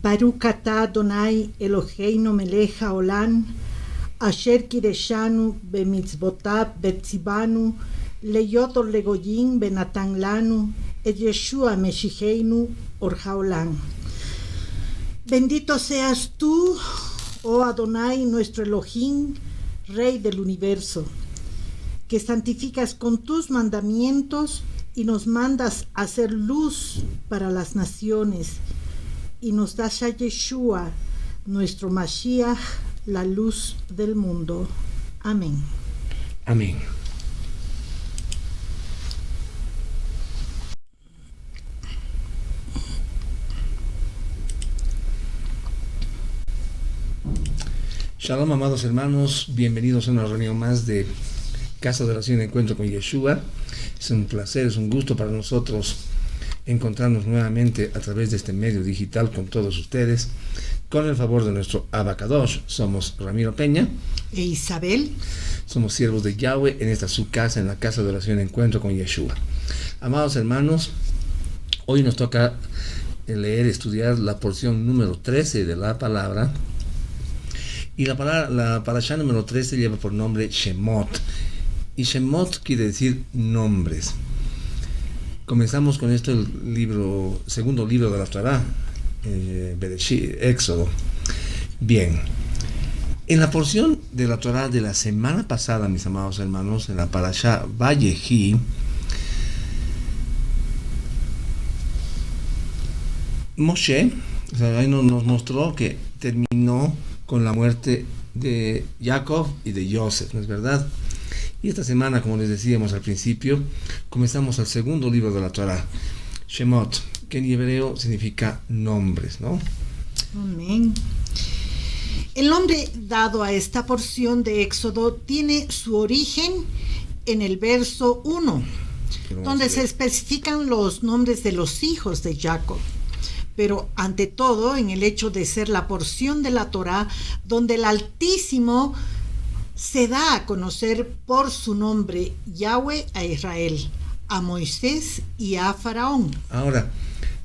Baruch atah Adonai Eloheinu melech haolam, asher kireshanu bemitzvotav betzivanu, leyot or legoyim benatan lanu, et Yeshua Meshicheinu or haolam. Bendito seas tú, oh Adonai, nuestro Elohim, Rey del universo, que santificas con tus mandamientos y nos mandas a hacer luz para las naciones, y nos das a Yeshua, nuestro Mashiach, la luz del mundo. Amén. Amén. Shalom, amados hermanos, bienvenidos a una reunión más de Casa de Oración y Encuentro con Yeshua. Es un placer, es un gusto para nosotros encontrarnos nuevamente a través de este medio digital con todos ustedes. Con el favor de nuestro Abacadosh, somos Ramiro Peña e Isabel. Somos siervos de Yahweh en esta su casa, en la Casa de Oración y Encuentro con Yeshua. Amados hermanos, hoy nos toca leer, estudiar la porción número 13 de la palabra. Y la parashá número 13 lleva por nombre Shemot. Y Shemot quiere decir nombres. Comenzamos con esto el segundo libro de la Torá, Bereshit, Éxodo. Bien. En la porción de la Torá de la semana pasada, mis amados hermanos, en la parashá Vayehi, Moshe, ahí nos mostró que terminó con la muerte de Jacob y de Joseph, ¿no es verdad? Y esta semana, como les decíamos al principio, comenzamos el segundo libro de la Torá, Shemot, que en hebreo significa nombres, ¿no? Amén. El nombre dado a esta porción de Éxodo tiene su origen en el verso 1, donde se especifican los nombres de los hijos de Jacob. Pero ante todo en el hecho de ser la porción de la Torá donde el Altísimo se da a conocer por su nombre Yahweh a Israel, a Moisés y a Faraón. Ahora,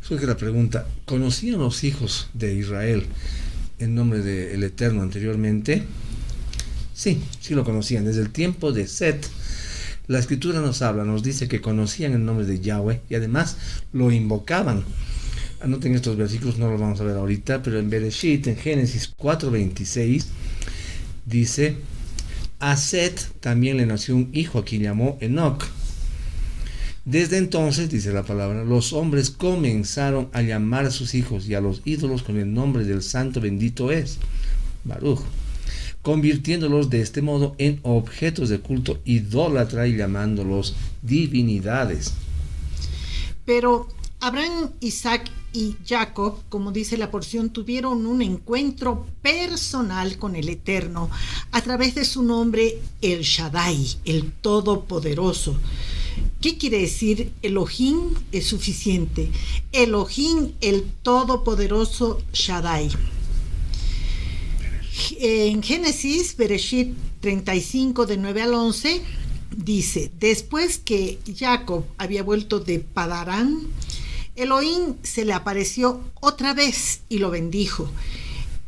surge la pregunta, ¿conocían los hijos de Israel el nombre del Eterno anteriormente? Sí lo conocían. Desde el tiempo de Set, la Escritura nos dice que conocían el nombre de Yahweh y además lo invocaban. Anoten estos versículos, no los vamos a ver ahorita, pero en Bereshit, en Génesis 4:26, dice: a Set también le nació un hijo a quien llamó Enoc. Desde entonces, dice la palabra, los hombres comenzaron a llamar a sus hijos y a los ídolos con el nombre del santo bendito es, Baruch, convirtiéndolos de este modo en objetos de culto idólatra y llamándolos divinidades. Pero Abraham, Isaac y Jacob, como dice la porción, tuvieron un encuentro personal con el Eterno a través de su nombre El Shaddai, el Todopoderoso. ¿Qué quiere decir? Elohim es suficiente. Elohim, el Todopoderoso Shaddai. En Génesis, Bereshit 35, de 9 al 11, dice: después que Jacob había vuelto de Padarán, Elohim se le apareció otra vez y lo bendijo.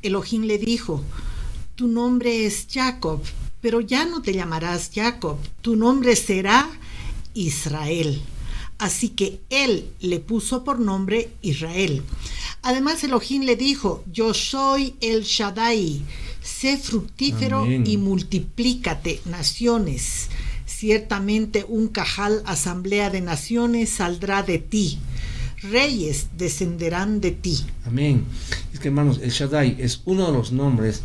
Elohim le dijo: tu nombre es Jacob, pero ya no te llamarás Jacob, tu nombre será Israel. Así que él le puso por nombre Israel. Además, Elohim le dijo: yo soy el Shaddai, sé fructífero. Amén. Y multiplícate, naciones. Ciertamente un cajal, asamblea de naciones, saldrá de ti. Reyes descenderán de ti. Amén. Es que, hermanos, el Shaddai es uno de los nombres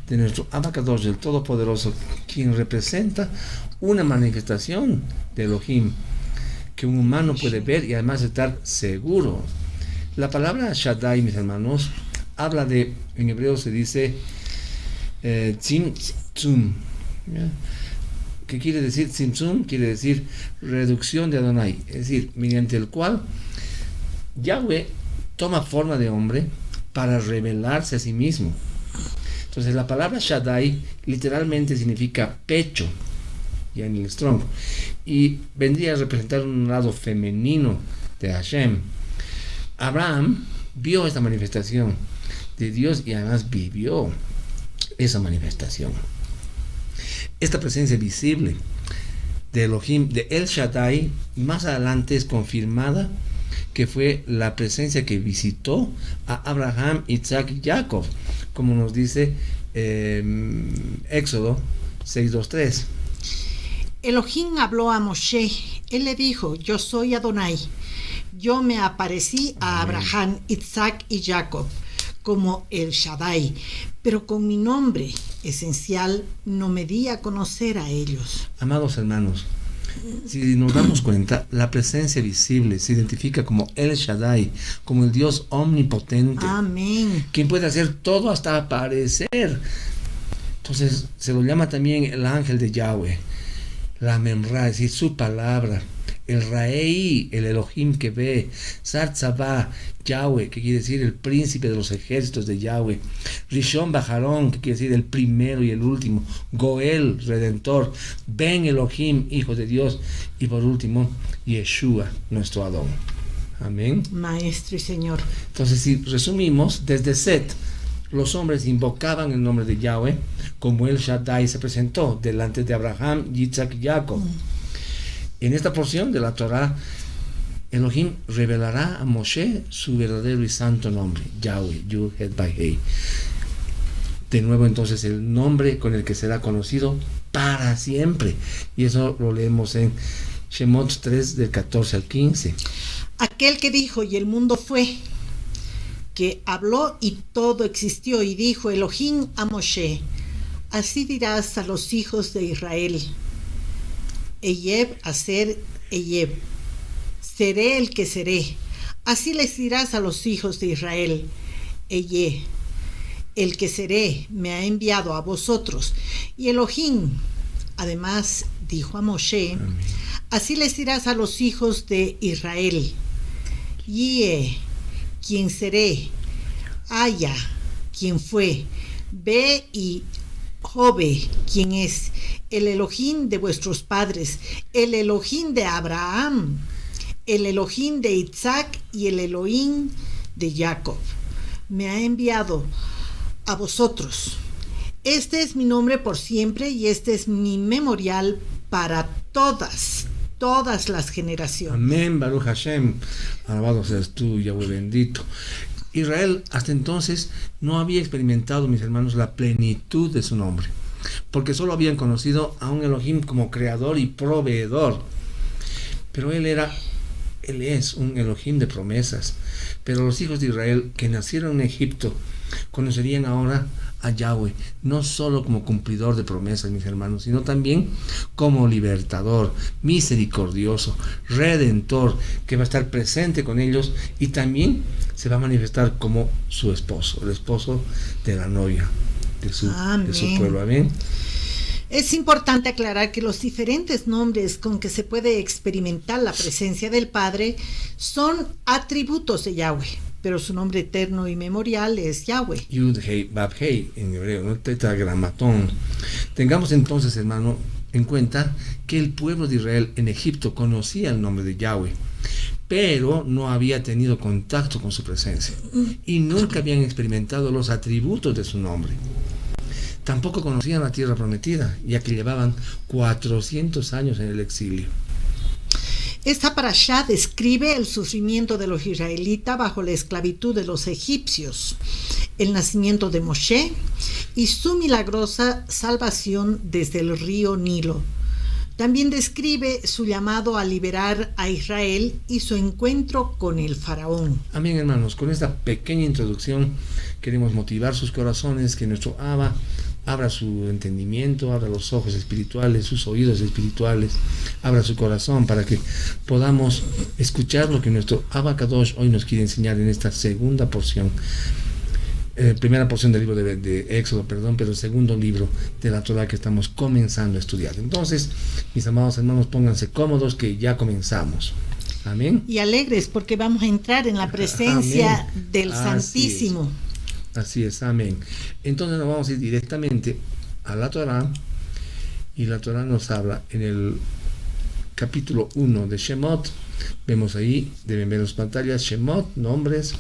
de nuestro Abacadosh, el Todopoderoso, quien representa una manifestación de Elohim que un humano puede ver y además estar seguro. La palabra Shaddai, mis hermanos, habla de, en hebreo se dice Tzimtzum. ¿Qué quiere decir Tzimtzum? Quiere decir reducción de Adonai, es decir, mediante el cual Yahweh toma forma de hombre para revelarse a sí mismo. Entonces la palabra Shaddai literalmente significa pecho, ya en el Strong, y vendría a representar un lado femenino de Hashem. Abraham vio esta manifestación de Dios y además vivió esa manifestación. Esta presencia visible de Elohim, de El Shaddai, más adelante es confirmada que fue la presencia que visitó a Abraham, Isaac y Jacob, como nos dice Éxodo 6:2-3. Elohim habló a Moshe. Él le dijo: yo soy Adonai. Yo me aparecí a Abraham, Isaac y Jacob como El Shaddai, pero con mi nombre esencial no me di a conocer a ellos. Amados hermanos, si nos damos cuenta, la presencia visible se identifica como El Shaddai, como el Dios omnipotente. Amén. Quien puede hacer todo hasta aparecer. Entonces se lo llama también el ángel de Yahweh, la Memra, es decir, su palabra. El Raei, el Elohim que ve. Sar Tzavá, Yahweh, que quiere decir el príncipe de los ejércitos de Yahweh. Rishon Bajarón, que quiere decir el primero y el último. Goel, redentor. Ben Elohim, hijo de Dios. Y por último, Yeshua, nuestro Adón. Amén. Maestro y Señor. Entonces, si resumimos, desde Set, los hombres invocaban el nombre de Yahweh, como El Shaddai se presentó delante de Abraham, Isaac y Jacob. En esta porción de la Torá, Elohim revelará a Moshe su verdadero y santo nombre, Yahweh, Yud Het Vay Hei. De nuevo entonces el nombre con el que será conocido para siempre. Y eso lo leemos en Shemot 3 del 14 al 15. Aquel que dijo y el mundo fue, que habló y todo existió, y dijo Elohim a Moshe: así dirás a los hijos de Israel: Eyeb hacer Eyeb, seré el que seré. Así les dirás a los hijos de Israel: Eyeb, el que seré, me ha enviado a vosotros. Y Elohim además dijo a Moshe: amén. Así les dirás a los hijos de Israel: Yie, quien seré, Haya, quien fue, Ve y Jove, quien es, el Elohim de vuestros padres, el Elohim de Abraham, el Elohim de Isaac y el Elohim de Jacob. Me ha enviado a vosotros. Este es mi nombre por siempre y este es mi memorial para todas las generaciones. Amén, Baruch Hashem. Alabado seas tú, Yahweh bendito. Israel hasta entonces no había experimentado, mis hermanos, la plenitud de su nombre, porque solo habían conocido a un Elohim como creador y proveedor. Pero Él es un Elohim de promesas. Pero los hijos de Israel que nacieron en Egipto conocerían ahora a Yahweh, no solo como cumplidor de promesas, mis hermanos, sino también como libertador, misericordioso, redentor, que va a estar presente con ellos y también se va a manifestar como su esposo, el esposo de la novia de su pueblo. Amén. Es importante aclarar que los diferentes nombres con que se puede experimentar la presencia del Padre son atributos de Yahweh, pero su nombre eterno y memorial es Yahweh. Yud Hei Bab Hei en hebreo, ¿no? Tetragramatón. Tengamos entonces, hermano, en cuenta que el pueblo de Israel en Egipto conocía el nombre de Yahweh, pero no había tenido contacto con su presencia y nunca habían experimentado los atributos de su nombre. Tampoco conocían la tierra prometida, ya que llevaban 400 años en el exilio. Esta parashá describe el sufrimiento de los israelitas bajo la esclavitud de los egipcios, el nacimiento de Moshe y su milagrosa salvación desde el río Nilo. También describe su llamado a liberar a Israel y su encuentro con el faraón. Amén, hermanos. Con esta pequeña introducción queremos motivar sus corazones, que nuestro Abba abra su entendimiento, abra los ojos espirituales, sus oídos espirituales, abra su corazón para que podamos escuchar lo que nuestro Abba Kadosh hoy nos quiere enseñar en esta segunda porción. Primera porción del libro de Éxodo, pero el segundo libro de la Torá que estamos comenzando a estudiar. Entonces, mis amados hermanos, pónganse cómodos que ya comenzamos. Amén. Y alegres porque vamos a entrar en la presencia del Santísimo. Así es, amén. Entonces nos vamos a ir directamente a la Torá, y la Torá nos habla en el capítulo 1 de Shemot. Vemos ahí, deben ver las pantallas, Shemot, nombres.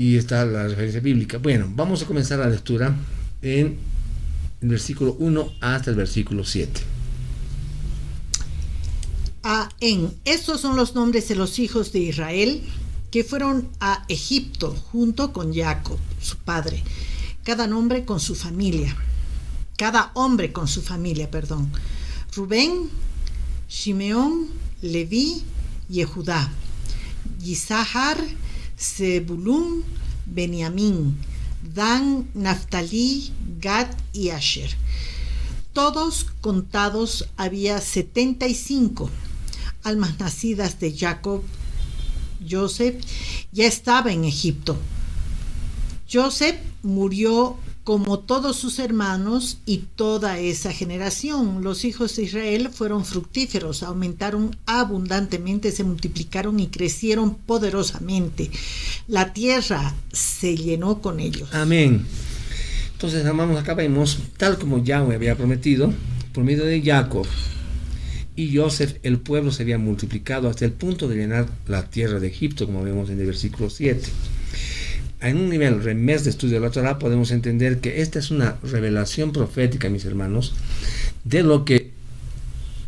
y está la referencia bíblica. Bueno, vamos a comenzar la lectura en el versículo 1 hasta el versículo 7. Estos son los nombres de los hijos de Israel que fueron a Egipto junto con Jacob, su padre, cada hombre con su familia. Rubén, Shimeón, Leví, Yehudá, Yisahar, Zebulún, Benjamín, Dan, Naftalí, Gad y Asher. Todos contados había 75 almas nacidas de Jacob. Joseph ya estaba en Egipto. Joseph murió como todos sus hermanos y toda esa generación. Los hijos de Israel fueron fructíferos, aumentaron abundantemente, se multiplicaron y crecieron poderosamente. La tierra se llenó con ellos. Amén. Entonces, hermanos, acá vemos, tal como Yahweh había prometido, por medio de Jacob y Joseph, el pueblo se había multiplicado hasta el punto de llenar la tierra de Egipto, como vemos en el versículo 7. En un nivel remés de estudio de la Torah podemos entender que esta es una revelación profética, mis hermanos, de lo que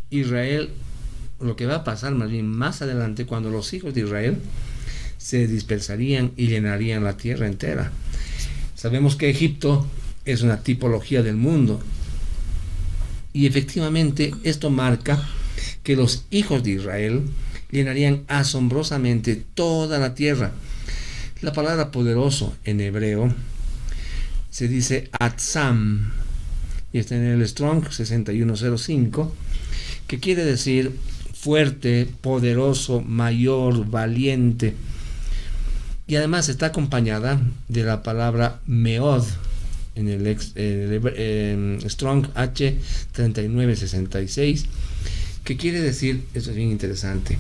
Israel, lo que va a pasar más bien más adelante, cuando los hijos de Israel se dispersarían y llenarían la tierra entera. Sabemos que Egipto es una tipología del mundo, y efectivamente esto marca que los hijos de Israel llenarían asombrosamente toda la tierra. La palabra poderoso en hebreo se dice atzam, y está en el Strong 6105, que quiere decir fuerte, poderoso, mayor, valiente, y además está acompañada de la palabra meod en el Strong H3966, que quiere decir, esto es bien interesante,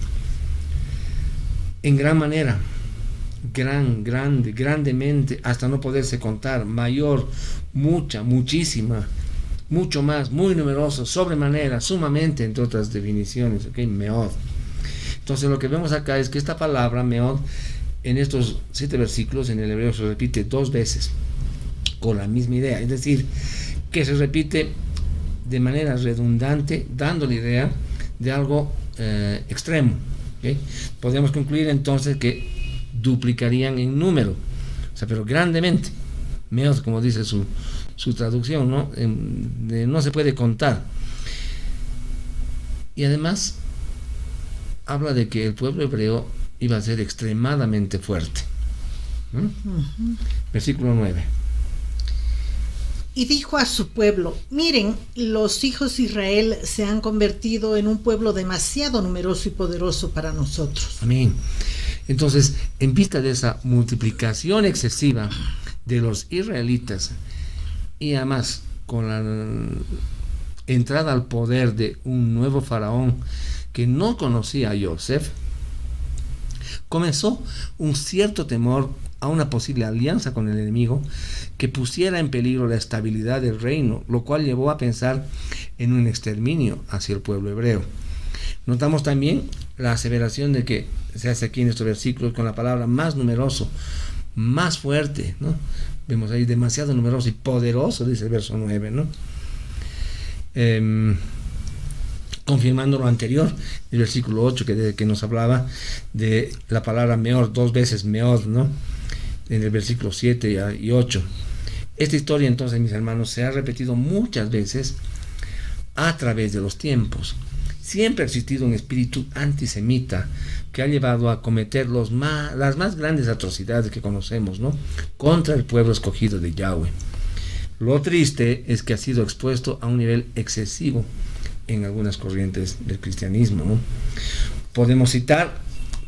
en gran manera, grandemente, hasta no poderse contar, mayor, mucha, muchísima, mucho más, muy numeroso, sobremanera, sumamente, entre otras definiciones, ¿ok? Meod. Entonces lo que vemos acá es que esta palabra meod, en estos 7 versículos, en el hebreo se repite 2 veces, con la misma idea, es decir, que se repite de manera redundante, dando la idea de algo extremo. ¿Okay? Podemos concluir entonces que duplicarían en número, o sea, pero grandemente, menos como dice su traducción, ¿no? No se puede contar. Y además habla de que el pueblo hebreo iba a ser extremadamente fuerte. Versículo 9. Y dijo a su pueblo: miren, los hijos de Israel se han convertido en un pueblo demasiado numeroso y poderoso para nosotros. Amén. Entonces, en vista de esa multiplicación excesiva de los israelitas, y además con la entrada al poder de un nuevo faraón que no conocía a Joseph, comenzó un cierto temor a una posible alianza con el enemigo que pusiera en peligro la estabilidad del reino, lo cual llevó a pensar en un exterminio hacia el pueblo hebreo. Notamos también la aseveración de que se hace aquí en estos versículos con la palabra más numeroso, más fuerte, ¿no? Vemos ahí demasiado numeroso y poderoso, dice el verso 9, ¿no? Confirmando lo anterior, el versículo 8 que nos hablaba de la palabra meor, 2 veces meod, ¿no? En el versículo 7 y 8. Esta historia entonces, mis hermanos, se ha repetido muchas veces a través de los tiempos. Siempre ha existido un espíritu antisemita que ha llevado a cometer las más grandes atrocidades que conocemos, ¿no? Contra el pueblo escogido de Yahweh. Lo triste es que ha sido expuesto a un nivel excesivo en algunas corrientes del cristianismo, ¿no? Podemos citar,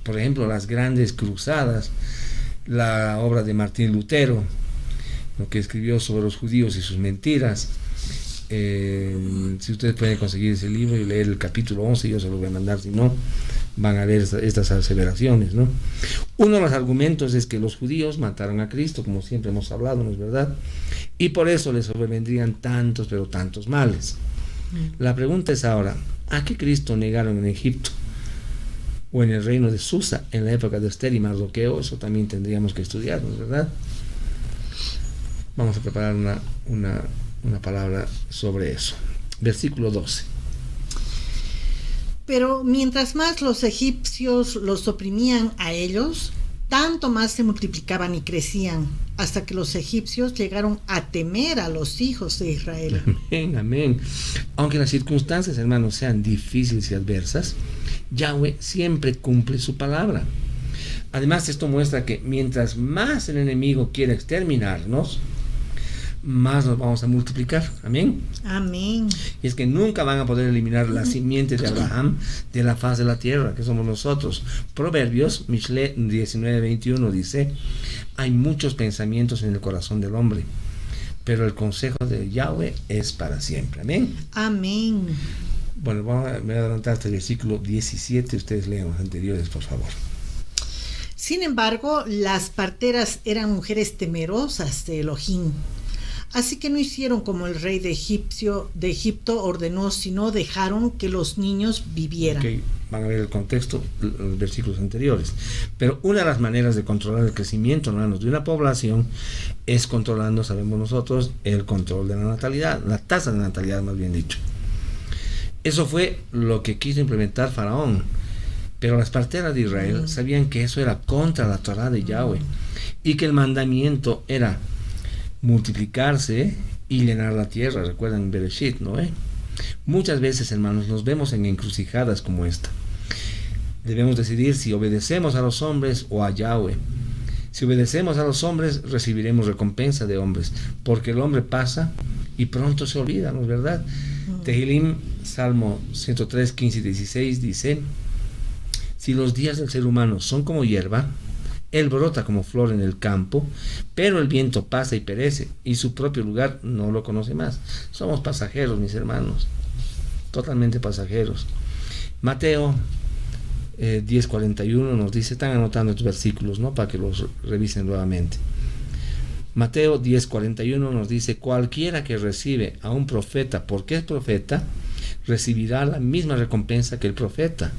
por ejemplo, las grandes cruzadas, la obra de Martín Lutero, lo que escribió sobre los judíos y sus mentiras. Si ustedes pueden conseguir ese libro y leer el capítulo 11, yo se lo voy a mandar, si no, van a ver estas aseveraciones, ¿no? Uno de los argumentos es que los judíos mataron a Cristo, como siempre hemos hablado, ¿no es verdad? Y por eso les sobrevendrían tantos, pero tantos males. La pregunta es ahora, ¿a qué Cristo negaron en Egipto? o en el reino de Susa, en la época de Esther y Mardoqueo. Eso también tendríamos que estudiarlo, ¿verdad? Vamos a preparar una palabra sobre eso. Versículo 12. Pero mientras más los egipcios los oprimían a ellos, tanto más se multiplicaban y crecían, hasta que los egipcios llegaron a temer a los hijos de Israel. Amén, amén. Aunque las circunstancias, hermanos, sean difíciles y adversas, Yahweh siempre cumple su palabra. Además, esto muestra que mientras más el enemigo quiera exterminarnos, más nos vamos a multiplicar. Amén. Amén. Y es que nunca van a poder eliminar la simiente de Abraham de la faz de la tierra, que somos nosotros. Proverbios, Mishle 19:21 dice: hay muchos pensamientos en el corazón del hombre, pero el consejo de Yahweh es para siempre. Amén. Amén. Bueno, me voy a adelantar hasta el versículo 17. Ustedes lean los anteriores, por favor. Sin embargo, las parteras eran mujeres temerosas de Elohim. Así que no hicieron como el rey de Egipto ordenó, sino dejaron que los niños vivieran. Okay. Van a ver el contexto, los versículos anteriores. Pero una de las maneras de controlar el crecimiento, hermanos, de una población es controlando, sabemos nosotros, el control de la natalidad, la tasa de natalidad, más bien dicho. Eso fue lo que quiso implementar Faraón. Pero las parteras de Israel sabían que eso era contra la Torá de Yahweh y que el mandamiento era multiplicarse y llenar la tierra. Recuerdan Bereshit, ¿no? Muchas veces, hermanos, nos vemos en encrucijadas como esta. Debemos decidir si obedecemos a los hombres o a Yahweh. Si obedecemos a los hombres, recibiremos recompensa de hombres, porque el hombre pasa y pronto se olvida, ¿no es verdad? Tehilim, Salmo 103, 15 y 16 dice: si los días del ser humano son como hierba, él brota como flor en el campo, pero el viento pasa y perece, y su propio lugar no lo conoce más. Somos pasajeros, mis hermanos, totalmente pasajeros. Mateo 10:41 nos dice, están anotando estos versículos, ¿no?, para que los revisen nuevamente. Mateo 10:41 nos dice: cualquiera que recibe a un profeta porque es profeta, recibirá la misma recompensa que el profeta.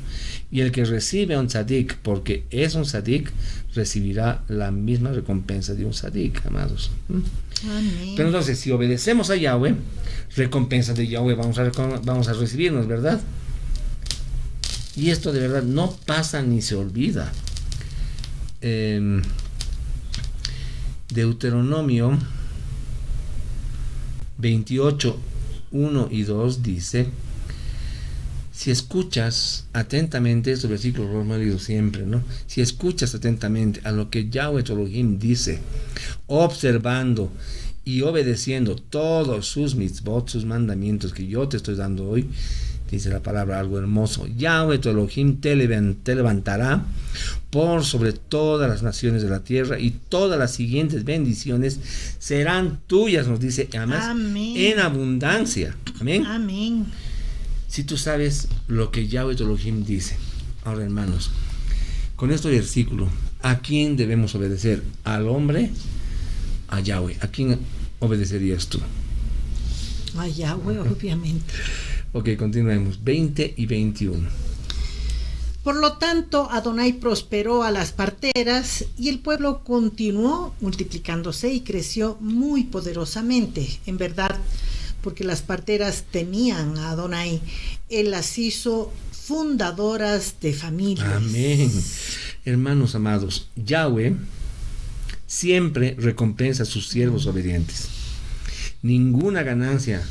Y el que recibe a un tzadik porque es un tzadik, recibirá la misma recompensa de un tzadik, amados. Amén. Pero entonces, si obedecemos a Yahweh, recompensa de Yahweh vamos a recibirnos, ¿verdad? Y esto de verdad no pasa ni se olvida. Deuteronomio 28, 1 y 2 dice: si escuchas atentamente, estos versículos los hemos leído siempre, ¿no? Si escuchas atentamente a lo que Yahweh tu Elohim dice, observando y obedeciendo todos sus mitzvot, sus mandamientos que yo te estoy dando hoy, dice la palabra algo hermoso: Yahweh tu Elohim te levantará por sobre todas las naciones de la tierra, y todas las siguientes bendiciones serán tuyas, nos dice, además, amén, en abundancia. Amén. Amén. Si tú sabes lo que Yahweh tu Elohim dice. Ahora, hermanos, con este versículo, ¿a quién debemos obedecer? ¿Al hombre? ¿A Yahweh? ¿A quién obedecerías tú? A Yahweh, obviamente. Ok, continuemos. 20 y 21. Por lo tanto, Adonai prosperó a las parteras, y el pueblo continuó multiplicándose y creció muy poderosamente. En verdad, porque las parteras temían a Adonai, él las hizo fundadoras de familias. Amén. Hermanos amados, Yahweh siempre recompensa a sus siervos obedientes. Ninguna ganancia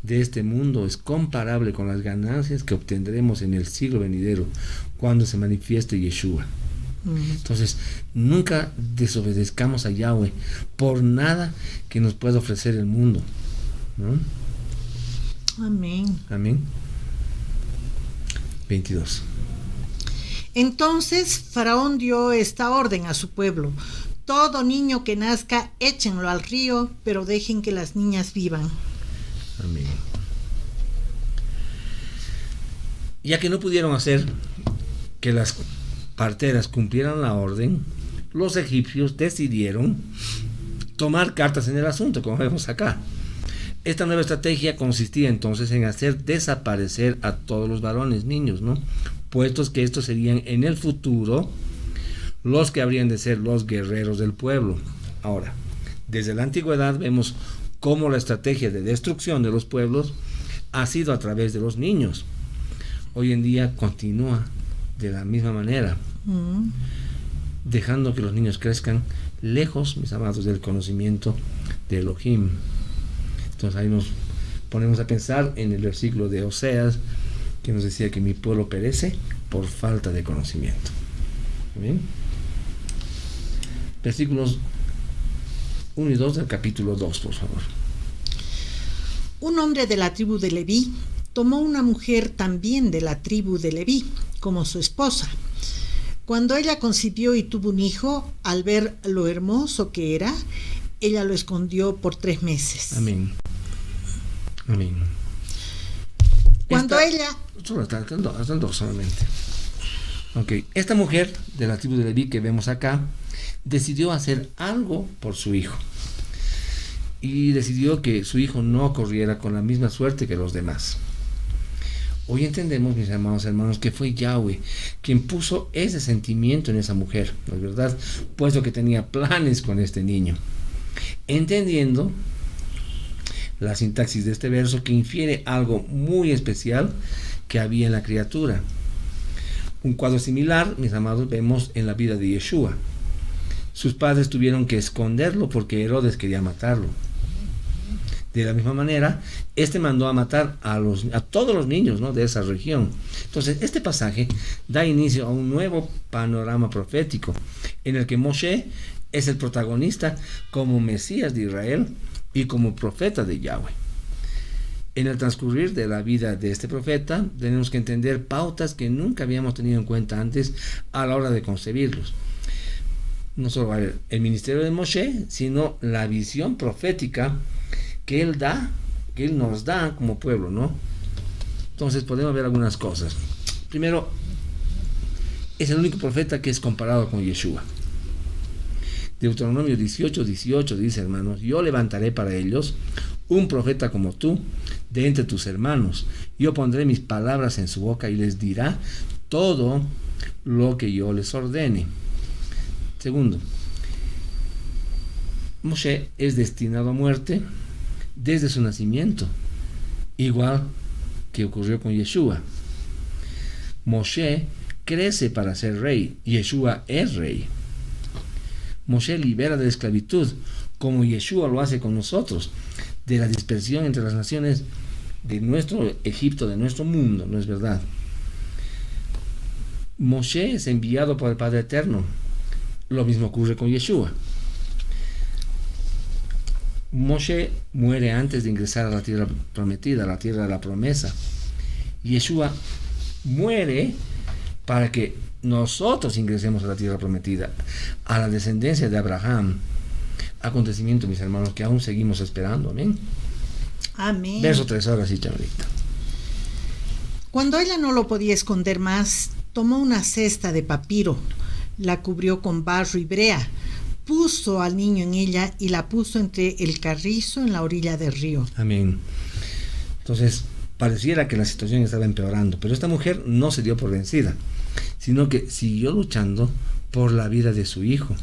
de este mundo es comparable con las ganancias que obtendremos en el siglo venidero, cuando se manifieste Yeshua. Entonces, nunca desobedezcamos a Yahweh por nada que nos pueda ofrecer el mundo, ¿no? Amén. Amén. 22. Entonces Faraón dio esta orden a su pueblo: todo niño que nazca, échenlo al río, pero dejen que las niñas vivan. Amén. Ya que no pudieron hacer que las parteras cumplieran la orden, los egipcios decidieron tomar cartas en el asunto, como vemos acá. Esta nueva estrategia consistía entonces en hacer desaparecer a todos los varones, niños, ¿no?, puestos que estos serían en el futuro los que habrían de ser los guerreros del pueblo. Ahora, desde la antigüedad vemos cómo la estrategia de destrucción de los pueblos ha sido a través de los niños. Hoy en día continúa de la misma manera, dejando que los niños crezcan lejos, mis amados, del conocimiento de Elohim. Entonces ahí nos ponemos a pensar en el versículo de Oseas, que nos decía que mi pueblo perece por falta de conocimiento. ¿Bien? Versículos 1 y 2 del capítulo 2, por favor. Un hombre de la tribu de Leví tomó una mujer también de la tribu de Leví como su esposa. Cuando ella concibió y tuvo un hijo, al ver lo hermoso que era, ella lo escondió por 3 meses. Amén. Amén. Cuando ella... Hasta el 2 solamente. Ok. Esta mujer de la tribu de Leví que vemos acá decidió hacer algo por su hijo. Y decidió que su hijo no corriera con la misma suerte que los demás. Hoy entendemos, mis amados hermanos, que fue Yahweh quien puso ese sentimiento en esa mujer, ¿no es verdad? Puesto que tenía planes con este niño. Entendiendo la sintaxis de este verso, que infiere algo muy especial que había en la criatura. Un cuadro similar, mis amados, vemos en la vida de Yeshua. Sus padres tuvieron que esconderlo porque Herodes quería matarlo. De la misma manera, este mandó a matar a todos los niños, ¿no?, de esa región. Entonces, este pasaje da inicio a un nuevo panorama profético, en el que Moshe es el protagonista como Mesías de Israel y como profeta de Yahweh. En el transcurrir de la vida de este profeta, tenemos que entender pautas que nunca habíamos tenido en cuenta antes a la hora de concebirlos. No solo el ministerio de Moshe, sino la visión profética que él nos da como pueblo, ¿no? Entonces podemos ver algunas cosas. Primero, es el único profeta que es comparado con Yeshua. Deuteronomio 18:18 dice, hermanos, yo levantaré para ellos un profeta como tú de entre tus hermanos. Yo pondré mis palabras en su boca y les dirá todo lo que yo les ordene. Segundo, Moshe es destinado a muerte desde su nacimiento, igual que ocurrió con Yeshua. Moshe crece para ser rey, Yeshua es rey. Moshe libera de la esclavitud, como Yeshua lo hace con nosotros, de la dispersión entre las naciones de nuestro Egipto, de nuestro mundo, ¿no es verdad? Moshe es enviado por el Padre Eterno. Lo mismo ocurre con Yeshua. Moshe muere antes de ingresar a la tierra prometida, a la tierra de la promesa. Yeshua muere para que nosotros ingresemos a la tierra prometida, a la descendencia de Abraham. Acontecimiento, mis hermanos, que aún seguimos esperando. Amén. Amén. Verso 3, ahora sí, chavalita. Cuando ella no lo podía esconder más, tomó una cesta de papiro, la cubrió con barro y brea, puso al niño en ella y la puso entre el carrizo en la orilla del río. Amén. Entonces, pareciera que la situación estaba empeorando, pero esta mujer no se dio por vencida, sino que siguió luchando por la vida de su hijo.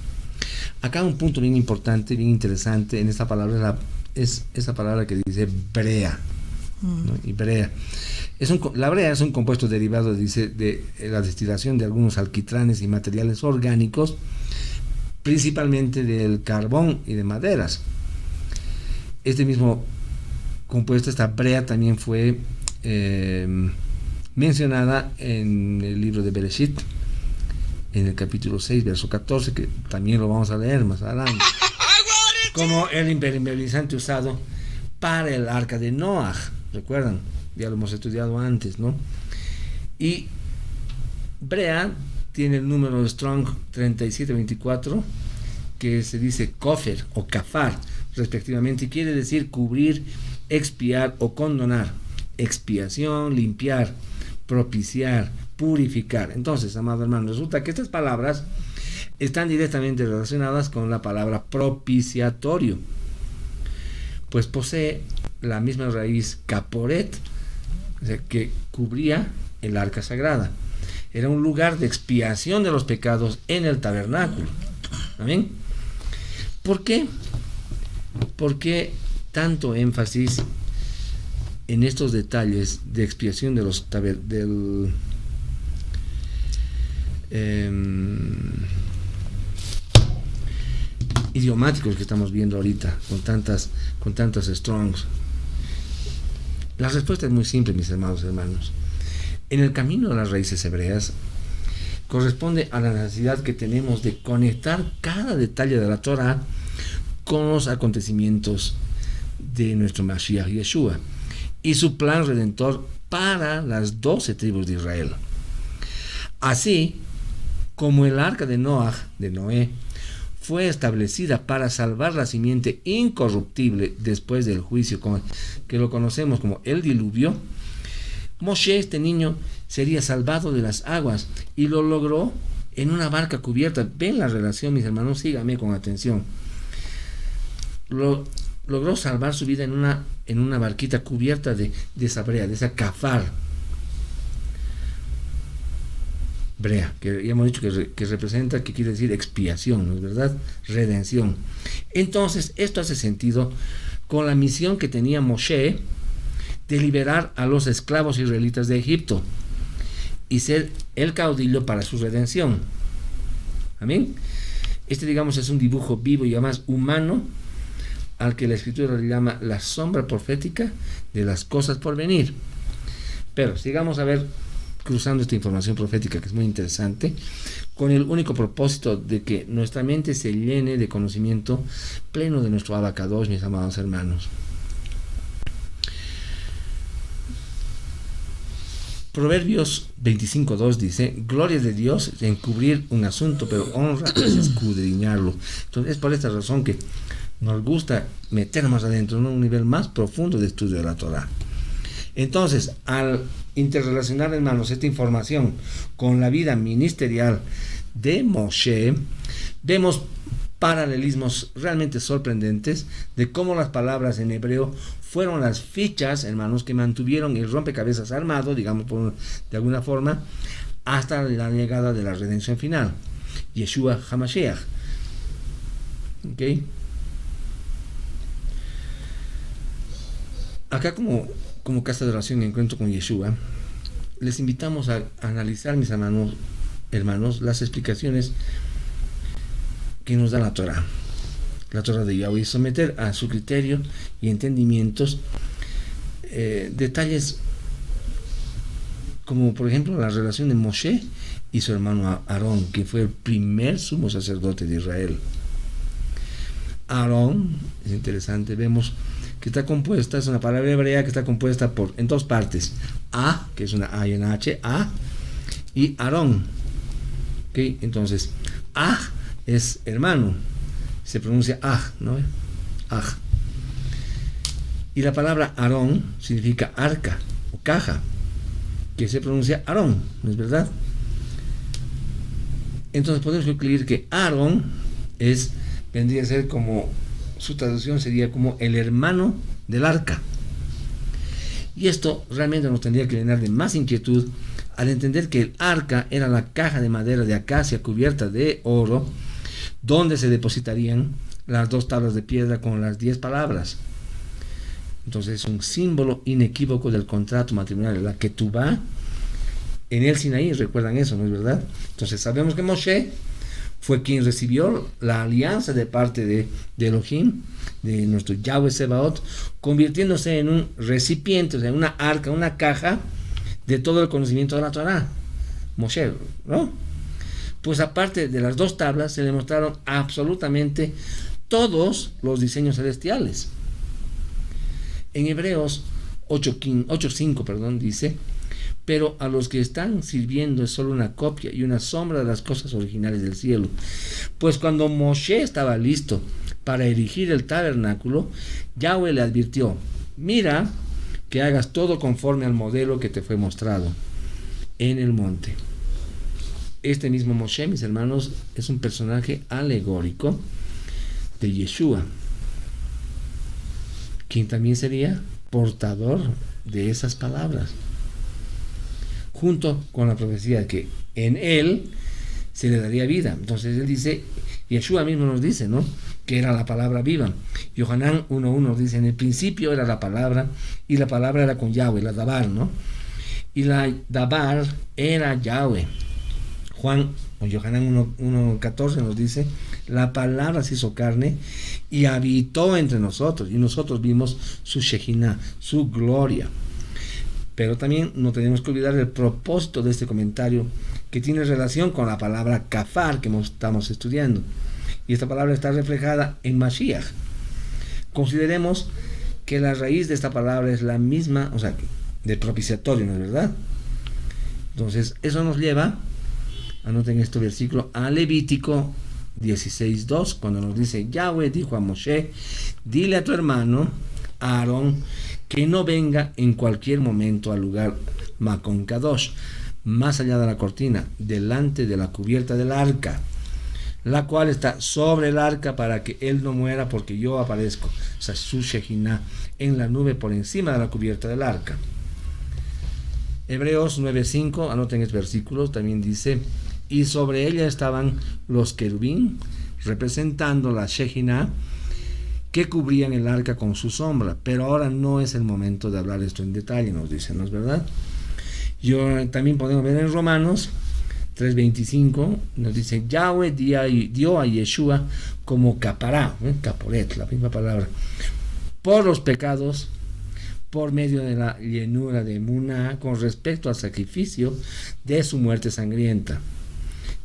Acá un punto bien importante, bien interesante en esta palabra es esa palabra que dice brea, ¿no? Y brea. La brea es un compuesto derivado, dice, de la destilación de algunos alquitranes y materiales orgánicos, principalmente del carbón y de maderas. Este mismo compuesto, esta brea, también fue mencionada en el libro de Bereshit, en el capítulo 6, verso 14, que también lo vamos a leer más adelante, como el impermeabilizante usado para el arca de Noah. ¿Recuerdan? Ya lo hemos estudiado antes, ¿no? Y brea tiene el número Strong 3724, que se dice kofer o kafar, respectivamente, y quiere decir cubrir, expiar o condonar. Expiación, limpiar, propiciar, purificar. Entonces, amado hermano, resulta que estas palabras están directamente relacionadas con la palabra propiciatorio, pues posee la misma raíz caporet, o sea, que cubría el arca sagrada. era un lugar de expiación de los pecados en el tabernáculo. ¿Amén? ¿Por qué? ¿Por qué tanto énfasis en estos detalles de expiación de los idiomáticos que estamos viendo ahorita con tantas strongs? La respuesta es muy simple, mis hermanos y hermanos. En el camino de las raíces hebreas corresponde a la necesidad que tenemos de conectar cada detalle de la Torah con los acontecimientos de nuestro Mashiach Yeshua y su plan redentor para las 12 tribus de Israel. Así como el arca de Noé, fue establecida para salvar la simiente incorruptible después del juicio, que lo conocemos como el diluvio, Moshe, este niño, sería salvado de las aguas y lo logró en una barca cubierta. Ven la relación, mis hermanos, síganme con atención. Logró salvar su vida en una barquita cubierta de esa brea, de esa kafar. Brea, que ya hemos dicho que representa, que quiere decir expiación, ¿no es verdad? Redención. Entonces, esto hace sentido con la misión que tenía Moshe de liberar a los esclavos israelitas de Egipto y ser el caudillo para su redención. Amén. Este, digamos, es un dibujo vivo y además humano al que la Escritura le llama la sombra profética de las cosas por venir. Pero sigamos a ver, cruzando esta información profética que es muy interesante, con el único propósito de que nuestra mente se llene de conocimiento pleno de nuestro Abacadosh, mis amados hermanos. Proverbios 25:2 dice: gloria de Dios es encubrir un asunto, pero honra es escudriñarlo. Entonces es por esta razón que nos gusta meter más adentro, en un nivel más profundo de estudio de la Torah. Entonces, al interrelacionar, hermanos, esta información con la vida ministerial de Moshe, vemos paralelismos realmente sorprendentes de cómo las palabras en hebreo fueron las fichas, hermanos, que mantuvieron el rompecabezas armado, digamos, de alguna forma, hasta la llegada de la redención final, Yeshua HaMashiach. ¿Ok? Acá, como casa de oración y encuentro con Yeshua, les invitamos a analizar, mis hermanos, las explicaciones que nos da la Torah de Yahweh, y someter a su criterio y entendimientos detalles como, por ejemplo, la relación de Moshe y su hermano Aarón, que fue el primer sumo sacerdote de Israel. Aarón, es interesante, vemos que está compuesta, es una palabra hebrea que está compuesta en dos partes: A, que es una A y una H, A, y Aarón. ¿Okay? Entonces, A es hermano, se pronuncia Aj, ¿no? Aj. Y la palabra Aarón significa arca o caja, que se pronuncia Aarón, ¿no es verdad? Entonces podemos concluir que Aarón vendría a ser como, su traducción sería como el hermano del arca. Y esto realmente nos tendría que llenar de más inquietud al entender que el arca era la caja de madera de acacia cubierta de oro, donde se depositarían las 2 tablas de piedra con las 10 palabras. Entonces es un símbolo inequívoco del contrato matrimonial, la ketubá en el Sinaí. Recuerdan eso, ¿no es verdad? Entonces sabemos que Moshe fue quien recibió la alianza de parte de Elohim, de nuestro Yahweh Sebaot, convirtiéndose en un recipiente, o sea, una arca, una caja de todo el conocimiento de la Torah. Moshe, ¿no? Pues aparte de las 2 tablas, se le mostraron absolutamente todos los diseños celestiales. En Hebreos 8:5 dice: pero a los que están sirviendo es solo una copia y una sombra de las cosas originales del cielo. Pues cuando Moshe estaba listo para erigir el tabernáculo, Yahweh le advirtió: mira que hagas todo conforme al modelo que te fue mostrado en el monte. Este mismo Moshe, mis hermanos, es un personaje alegórico de Yeshua, quien también sería portador de esas palabras. junto con la profecía de que en él se le daría vida. Entonces él dice, Yeshua mismo nos dice, ¿no?, que era la palabra viva. Yohanan 1.1 nos dice, en el principio era la palabra, y la palabra era con Yahweh, la Dabar, ¿no? Y la Dabar era Yahweh. Yohanan 1.14 nos dice, la palabra se hizo carne y habitó entre nosotros, y nosotros vimos su Shejinah, su gloria. Pero también no tenemos que olvidar el propósito de este comentario, que tiene relación con la palabra kafar que estamos estudiando. Y esta palabra está reflejada en Mashiach. Consideremos que la raíz de esta palabra es la misma, o sea, de propiciatorio, ¿no es verdad? Entonces, eso nos lleva, anoten este versículo, a Levítico 16.2, cuando nos dice, Yahweh dijo a Moshe, dile a tu hermano, a Aarón, que no venga en cualquier momento al lugar Makon Kadosh, más allá de la cortina, delante de la cubierta del arca, la cual está sobre el arca, para que él no muera, porque yo aparezco, o sea, su Shejinah, en la nube por encima de la cubierta del arca. Hebreos 9.5, anoten este versículo, también dice, y sobre ella estaban los querubín, representando la Shejinah, que cubrían el arca con su sombra. Pero ahora no es el momento de hablar esto en detalle, nos dicen, ¿no es verdad? También podemos ver en Romanos 3.25, nos dice, Yahweh dio a Yeshua como capará, caporet, la misma palabra, por los pecados, por medio de la llenura de Emuná, con respecto al sacrificio de su muerte sangrienta.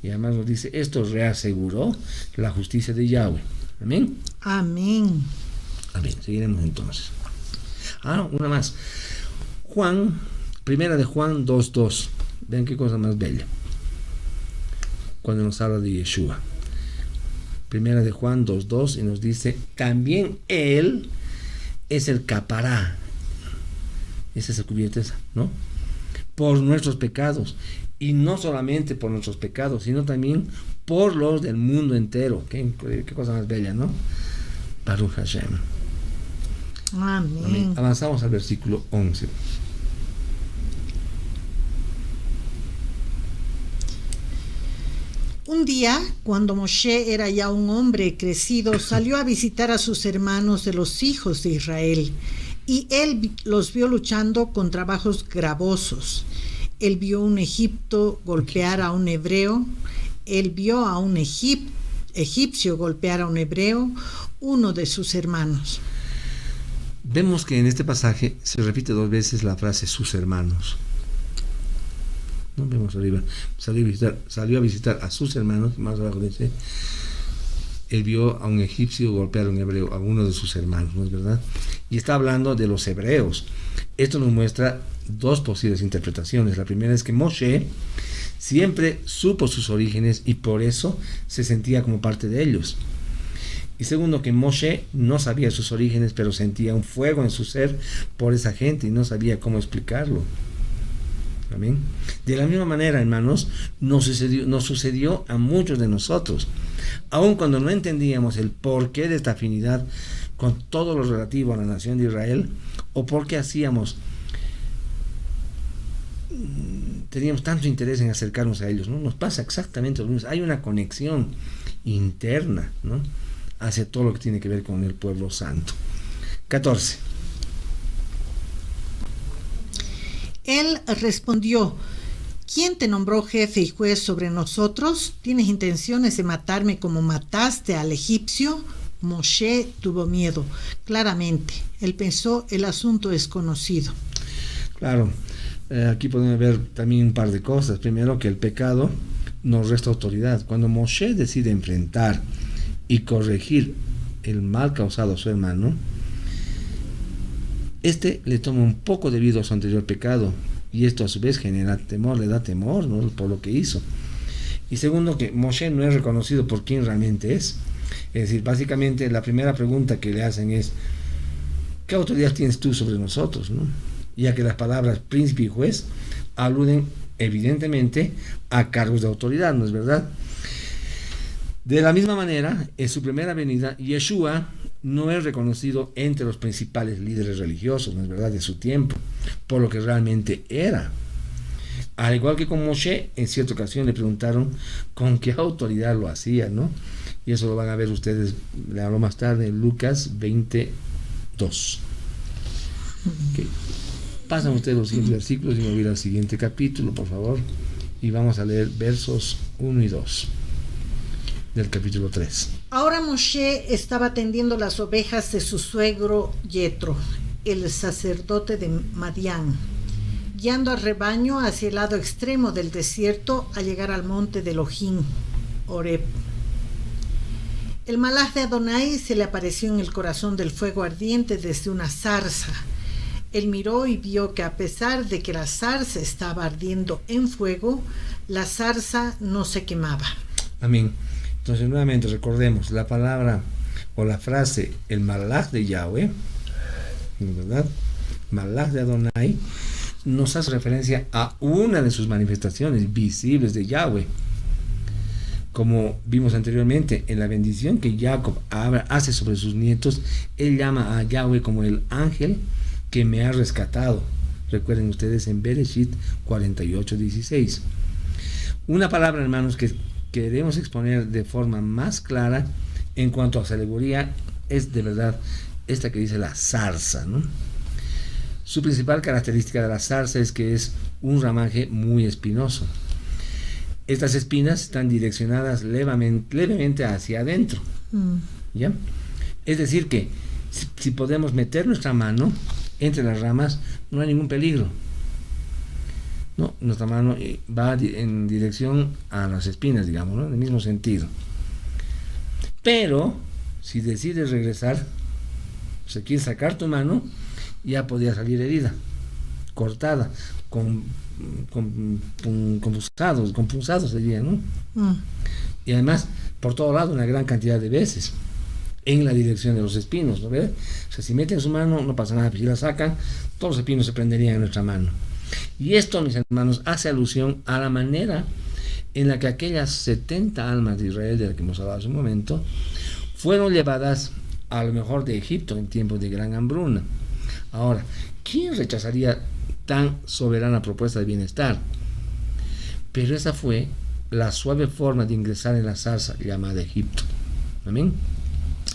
Y además nos dice, esto reaseguró la justicia de Yahweh. Amén. Amén. Amén. Seguiremos entonces. Una más. Primera de Juan 2.2. Vean qué cosa más bella, cuando nos habla de Yeshua. Primera de Juan 2.2, y nos dice, también él es el capará. Es esa cubierta, ¿no?, por nuestros pecados. Y no solamente por nuestros pecados, sino también por los del mundo entero. Qué cosa más bella, ¿no? Baruch Hashem. Amén. Amén. Avanzamos al versículo 11. Un día, cuando Moshe era ya un hombre crecido, salió a visitar a sus hermanos de los hijos de Israel, y él los vio luchando con trabajos gravosos. Él vio un egipcio golpear a un hebreo, él vio a un egipcio golpear a un hebreo, uno de sus hermanos. Vemos que en este pasaje se repite 2 veces la frase sus hermanos. No vemos arriba, salió a visitar a sus hermanos, más abajo dice, él vio a un egipcio golpear a un hebreo, a uno de sus hermanos, ¿no es verdad? Y está hablando de los hebreos. Esto nos muestra 2 posibles interpretaciones. La primera es que Moshe siempre supo sus orígenes y por eso se sentía como parte de ellos. Y segundo, que Moshe no sabía sus orígenes, pero sentía un fuego en su ser por esa gente y no sabía cómo explicarlo. Amén. De la misma manera, hermanos, nos sucedió a muchos de nosotros. Aun cuando no entendíamos el porqué de esta afinidad con todo lo relativo a la nación de Israel, o por qué teníamos tanto interés en acercarnos a ellos, ¿no? Nos pasa exactamente lo mismo. Hay una conexión interna, ¿no?, hacia todo lo que tiene que ver con el pueblo santo. 14. Él respondió, ¿quién te nombró jefe y juez sobre nosotros? ¿Tienes intenciones de matarme como mataste al egipcio? Moshe tuvo miedo, claramente. Él pensó, el asunto es conocido. Claro, aquí podemos ver también un par de cosas. Primero, que el pecado nos resta autoridad. Cuando Moshe decide enfrentar y corregir el mal causado a su hermano, le toma un poco debido a su anterior pecado, y esto a su vez genera temor, le da temor, ¿no?, por lo que hizo. Y segundo, que Moshe no es reconocido por quien realmente es. Es decir, básicamente la primera pregunta que le hacen es, ¿qué autoridad tienes tú sobre nosotros?, ¿no? Ya que las palabras príncipe y juez aluden evidentemente a cargos de autoridad, ¿no es verdad? De la misma manera, en su primera venida, Yeshua no es reconocido entre los principales líderes religiosos, ¿no es verdad?, de su tiempo, por lo que realmente era. Al igual que con Moshe, en cierta ocasión le preguntaron con qué autoridad lo hacía, ¿no? Y eso lo van a ver ustedes, le hablo más tarde, en Lucas 22. Okay. Pasan ustedes los siguientes versículos y me voy al siguiente capítulo, por favor. Y vamos a leer versos 1 y 2 del capítulo 3. Ahora Moshe estaba atendiendo las ovejas de su suegro Yetro, el sacerdote de Madián, guiando al rebaño hacia el lado extremo del desierto al llegar al monte de Elohim, Horeb. El malaj de Adonai se le apareció en el corazón del fuego ardiente desde una zarza. Él miró y vio que a pesar de que la zarza estaba ardiendo en fuego, la zarza no se quemaba. Amén. Entonces nuevamente recordemos la palabra o la frase el malaj de Yahweh, ¿verdad? Malaj de Adonai nos hace referencia a una de sus manifestaciones visibles de Yahweh. Como vimos anteriormente, en la bendición que Jacob hace sobre sus nietos, él llama a Yahweh como el ángel que me ha rescatado. Recuerden ustedes en Bereshit 48:16. Una palabra, hermanos, que queremos exponer de forma más clara en cuanto a su alegoría es de verdad esta que dice la zarza, ¿no? Su principal característica de la zarza es que es un ramaje muy espinoso. Estas espinas están direccionadas levemente hacia adentro. ¿Ya? Es decir que si podemos meter nuestra mano entre las ramas, no hay ningún peligro. No, nuestra mano va en dirección a las espinas, digamos, ¿no? En el mismo sentido. Pero si decides regresar, si quieres sacar tu mano, ya podía salir herida, cortada, con punzados sería, ¿no? Y además por todo lado una gran cantidad de veces en la dirección de los espinos, ¿no ves? O sea, si meten su mano no pasa nada, pero si la sacan, todos los espinos se prenderían en nuestra mano. Y esto, mis hermanos, hace alusión a la manera en la que aquellas 70 almas de Israel, de las que hemos hablado hace un momento, fueron llevadas a lo mejor de Egipto en tiempos de gran hambruna. Ahora, ¿quién rechazaría tan soberana propuesta de bienestar? Pero esa fue la suave forma de ingresar en la zarza llamada Egipto. Amén.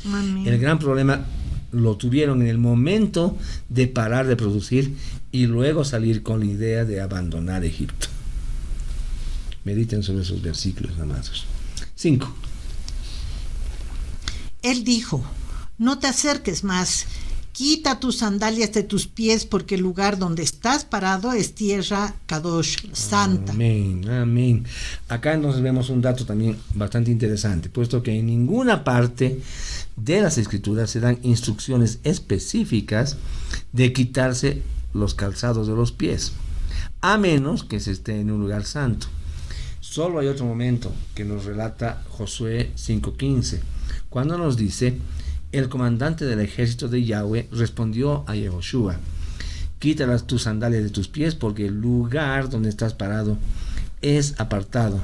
Amén. El gran problema lo tuvieron en el momento de parar de producir y luego salir con la idea de abandonar Egipto. Mediten sobre esos versículos, amados. 5. Él dijo: no te acerques más, quita tus sandalias de tus pies, porque el lugar donde estás parado es tierra Kadosh, santa. Amén, amén. Acá entonces vemos un dato también bastante interesante, puesto que en ninguna parte de las escrituras se dan instrucciones específicas de quitarse los calzados de los pies, a menos que se esté en un lugar santo. Solo hay otro momento que nos relata Josué 5:15, cuando nos dice: el comandante del ejército de Yahweh respondió a Yehoshua: quita tus sandalias de tus pies, porque el lugar donde estás parado es apartado.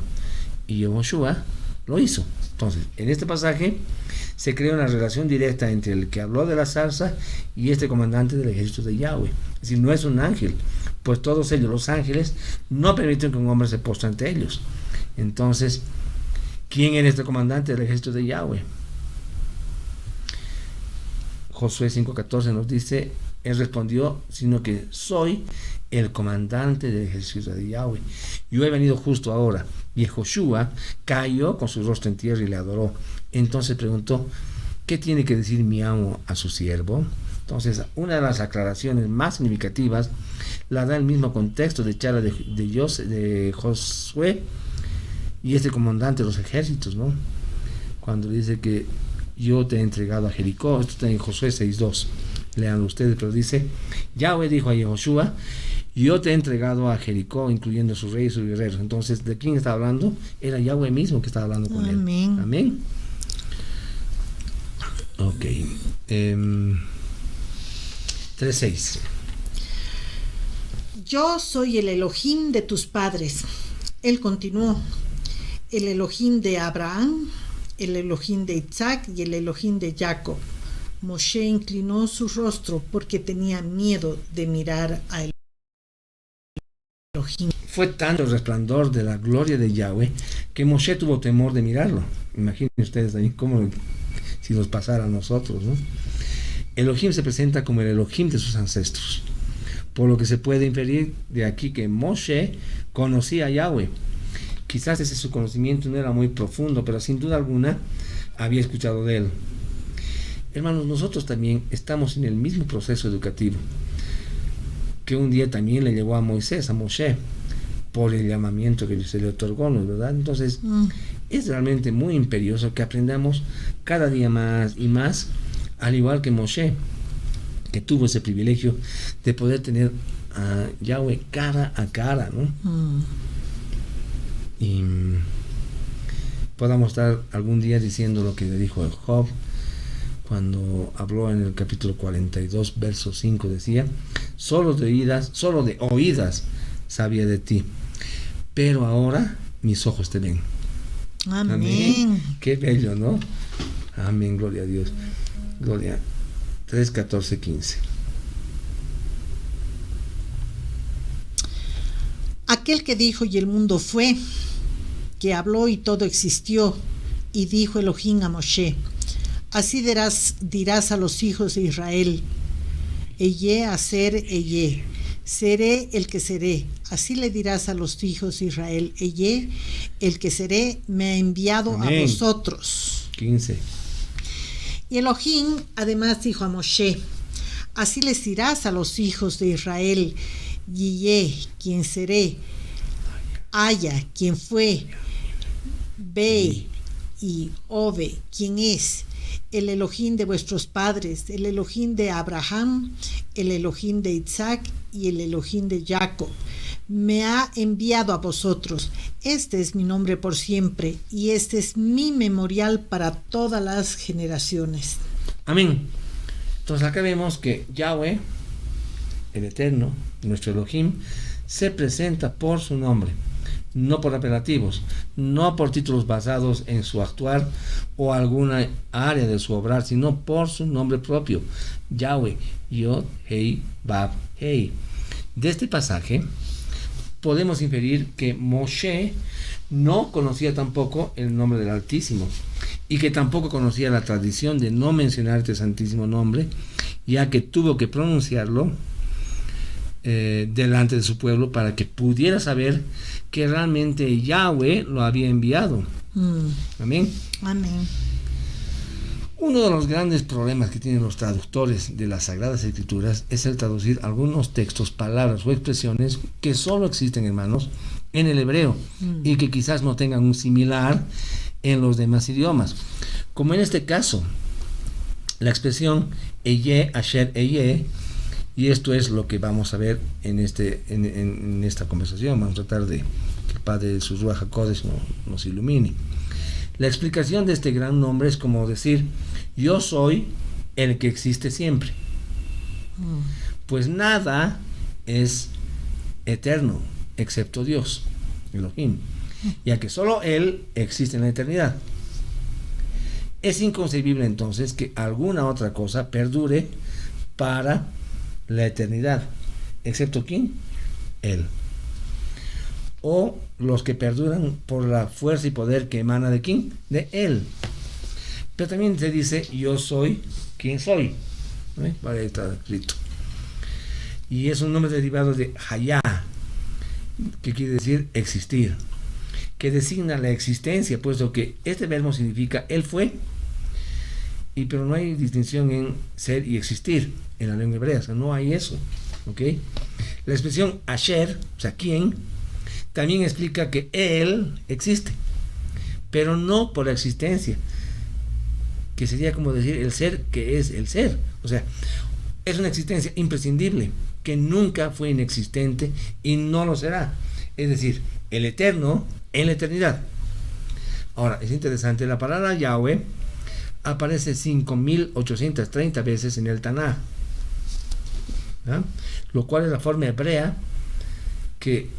Y Yehoshua lo hizo. Entonces, en este pasaje se crea una relación directa entre el que habló de la zarza y este comandante del ejército de Yahweh. Es decir, no es un ángel, pues todos ellos, los ángeles, no permiten que un hombre se postre ante ellos. Entonces, ¿quién era este comandante del ejército de Yahweh? Josué 5:14 nos dice: él respondió, sino que soy el comandante del ejército de Yahweh. Yo he venido justo ahora. Y Josué cayó con su rostro en tierra y le adoró. Entonces preguntó: ¿qué tiene que decir mi amo a su siervo? Entonces, una de las aclaraciones más significativas la da el mismo contexto de charla de Josué y este comandante de los ejércitos, ¿no? Cuando dice que yo te he entregado a Jericó. Esto está en Josué 6:2. Lean ustedes, pero dice: Yahweh dijo a Yehoshua: yo te he entregado a Jericó, incluyendo sus reyes y sus guerreros. Entonces, ¿de quién está hablando? Era Yahweh mismo que estaba hablando con él. Amén. Ok. 3:6. Yo soy el Elohim de tus padres. Él continuó: el Elohim de Abraham, el Elohim de Isaac y el Elohim de Jacob. Moshe inclinó su rostro porque tenía miedo de mirar a él. Elohim. Fue tanto el resplandor de la gloria de Yahweh que Moshe tuvo temor de mirarlo. Imaginen ustedes ahí cómo si nos pasara a nosotros, ¿no? Elohim se presenta como el Elohim de sus ancestros, por lo que se puede inferir de aquí que Moshe conocía a Yahweh. Quizás ese su conocimiento no era muy profundo, pero sin duda alguna había escuchado de él. Hermanos, nosotros también estamos en el mismo proceso educativo que un día también le llegó a Moisés, a Moshe, por el llamamiento que se le otorgó, ¿no es verdad? Entonces, es realmente muy imperioso que aprendamos cada día más y más, al igual que Moshe, que tuvo ese privilegio de poder tener a Yahweh cara a cara, ¿no? Y podamos estar algún día diciendo lo que le dijo Job cuando habló en el capítulo 42, verso 5, decía: solo de oídas sabía de ti, pero ahora mis ojos te ven. Amén. Amén. Qué bello, ¿no? Amén, gloria a Dios. Gloria. 3, 14, 15. Aquel que dijo y el mundo fue, que habló y todo existió, y dijo Elohim a Moshe: así dirás a los hijos de Israel: Eye hacer Eye, seré el que seré. Así le dirás a los hijos de Israel: Eye, el que seré, me ha enviado Amén. a vosotros. 15. Y Elohim además dijo a Moshe: así les dirás a los hijos de Israel: Yeye, quien seré, Haya, quien fue, Ve y Ove, quien es, el Elohim de vuestros padres, el Elohim de Abraham, el Elohim de Isaac y el Elohim de Jacob. Me ha enviado a vosotros. Este es mi nombre por siempre, y este es mi memorial para todas las generaciones. Amén. Entonces acá vemos que Yahweh, el Eterno, nuestro Elohim, se presenta por su nombre, no por apelativos, no por títulos basados en su actuar o alguna área de su obrar, sino por su nombre propio, Yahweh, Yod, Hei, Vav, Hei. De este pasaje podemos inferir que Moshe no conocía tampoco el nombre del Altísimo, y que tampoco conocía la tradición de no mencionar este santísimo nombre, ya que tuvo que pronunciarlo delante de su pueblo para que pudiera saber que realmente Yahweh lo había enviado. Amén. Amén. Uno de los grandes problemas que tienen los traductores de las Sagradas Escrituras es el traducir algunos textos, palabras o expresiones que solo existen, hermanos, en el hebreo y que quizás no tengan un similar en los demás idiomas. Como en este caso, la expresión Eye, Asher Eye, y esto es lo que vamos a ver en esta conversación. Vamos a tratar de que el Padre de su Ruach HaKodesh nos ilumine. La explicación de este gran nombre es como decir: yo soy el que existe siempre. Pues nada es eterno excepto Dios, Elohim, ya que solo Él existe en la eternidad. Es inconcebible entonces que alguna otra cosa perdure para la eternidad, excepto ¿quién? Él. O los que perduran por la fuerza y poder que emana de ¿quién? De Él. Pero también se dice: yo soy quien soy. Vale, está escrito. Y es un nombre derivado de Hayá, que quiere decir existir, que designa la existencia, puesto que este verbo significa Él fue, pero no hay distinción en ser y existir en la lengua hebrea, o sea, no hay eso. ¿Okay? La expresión Asher, o sea, ¿quién?, también explica que Él existe, pero no por la existencia, que sería como decir el ser que es el ser. O sea, es una existencia imprescindible, que nunca fue inexistente y no lo será. Es decir, el eterno en la eternidad. Ahora, es interesante, la palabra Yahweh aparece 5.830 veces en el Tanaj, ¿ah? Lo cual es la forma hebrea que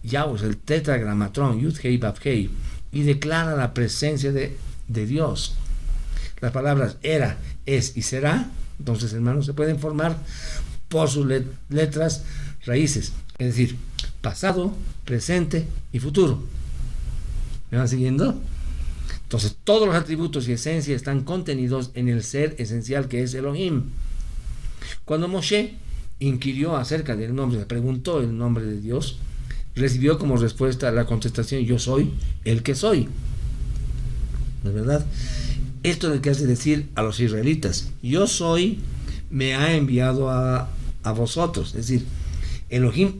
Yahweh es el tetragramatrón, Yud Hei Vav Hei, y declara la presencia de Dios. Las palabras era, es y será, entonces, hermanos, se pueden formar por sus letras raíces, es decir, pasado, presente y futuro. ¿Me van siguiendo? Entonces, todos los atributos y esencias están contenidos en el ser esencial que es Elohim. Cuando Moshe inquirió acerca del nombre, le preguntó el nombre de Dios, recibió como respuesta la contestación: yo soy el que soy. ¿No es verdad? Esto es lo que hace decir a los israelitas: yo soy, me ha enviado a vosotros. Es decir, Elohim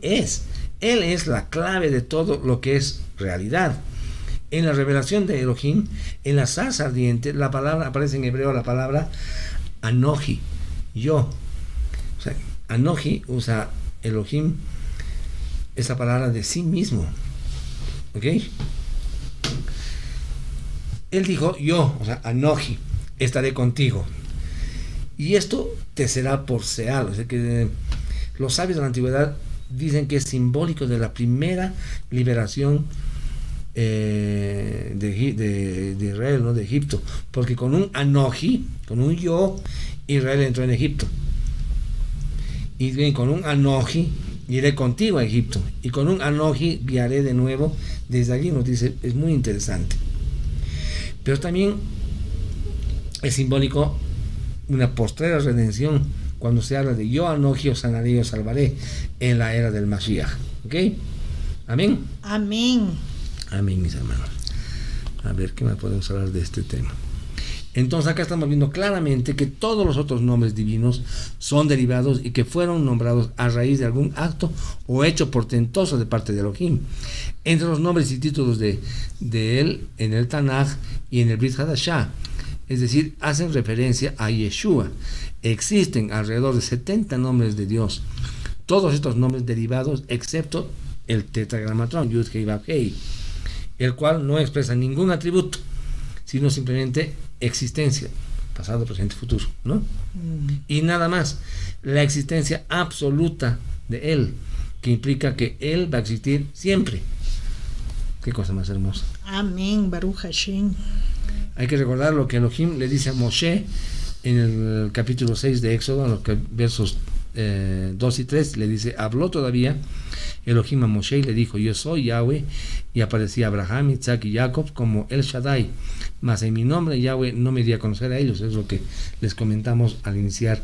Él es la clave de todo lo que es realidad. En la revelación de Elohim, en la zarza ardiente, la palabra aparece en hebreo, la palabra Anoji, yo. O sea, Anoji usa Elohim esa palabra de sí mismo. ¿Ok? Él dijo yo, o sea, Anoji, estaré contigo. Y esto te será por seal. O sea que los sabios de la antigüedad dicen que es simbólico de la primera liberación de Israel, ¿no? De Egipto, porque con un Anoji, con un yo, Israel entró en Egipto, y bien, con un Anoji iré contigo a Egipto, y con un Anoji guiaré de nuevo. Desde allí nos dice, es muy interesante. Pero también es simbólico una postrera redención cuando se habla de yo Anoji os sanaré y os salvaré en la era del Mashiach. ¿Ok? Amén. Amén. Amén, mis hermanos. A ver, ¿qué más podemos hablar de este tema? Entonces acá estamos viendo claramente que todos los otros nombres divinos son derivados y que fueron nombrados a raíz de algún acto o hecho portentoso de parte de Elohim. Entre los nombres y títulos de él en el Tanaj y en el Brit Hadashah, es decir, hacen referencia a Yeshua. Existen alrededor de 70 nombres de Dios, todos estos nombres derivados excepto el tetragramatrón Yud Hei Vav Hei, el cual no expresa ningún atributo, sino simplemente existencia, pasado, presente, futuro, ¿no? Y nada más, la existencia absoluta de Él, que implica que Él va a existir siempre. Qué cosa más hermosa. Amén, Baruch Hashem. Hay que recordar lo que Elohim le dice a Moshe en el capítulo 6 de Éxodo, en los versos 2 y 3, le dice, habló todavía Elohim a Moshe y le dijo, yo soy Yahweh, y aparecía Abraham, Isaac y Jacob como El Shaddai, mas en mi nombre Yahweh no me di a conocer a ellos. Es lo que les comentamos al iniciar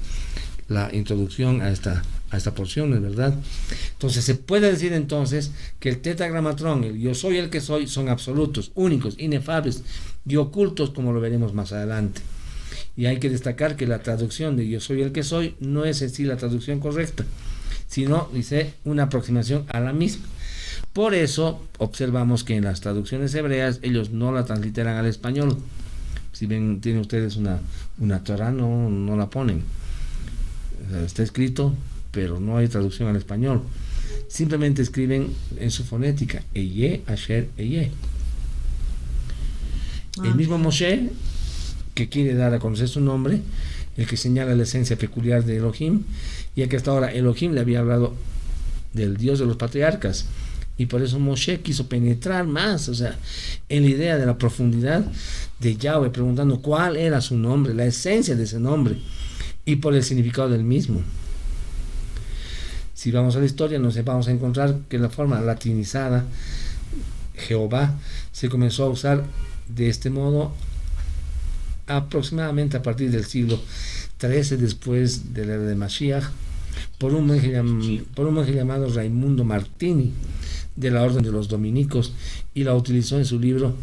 la introducción a esta porción, ¿es verdad? Entonces se puede decir entonces que el tetragramatrón, el yo soy el que soy, son absolutos, únicos, inefables y ocultos, como lo veremos más adelante. Y hay que destacar que la traducción de yo soy el que soy no es en sí la traducción correcta, sino dice una aproximación a la misma. Por eso observamos que en las traducciones hebreas ellos no la transliteran al español. Si ven, tienen ustedes una Torah, no la ponen. O sea, está escrito, pero no hay traducción al español. Simplemente escriben en su fonética Eye, Asher, Eye. El mismo Moshe, que quiere dar a conocer su nombre, el que señala la esencia peculiar de Elohim, ya que hasta ahora Elohim le había hablado del Dios de los patriarcas, y por eso Moshe quiso penetrar más, o sea, en la idea de la profundidad de Yahweh, preguntando cuál era su nombre, la esencia de ese nombre, y por el significado del mismo. Si vamos a la historia, nos vamos a encontrar que la forma latinizada Jehová se comenzó a usar de este modo aproximadamente a partir del siglo XIII después de la era de Mashiach, por un monje llamado Raimundo Martini, de la orden de los dominicos, y la utilizó en su libro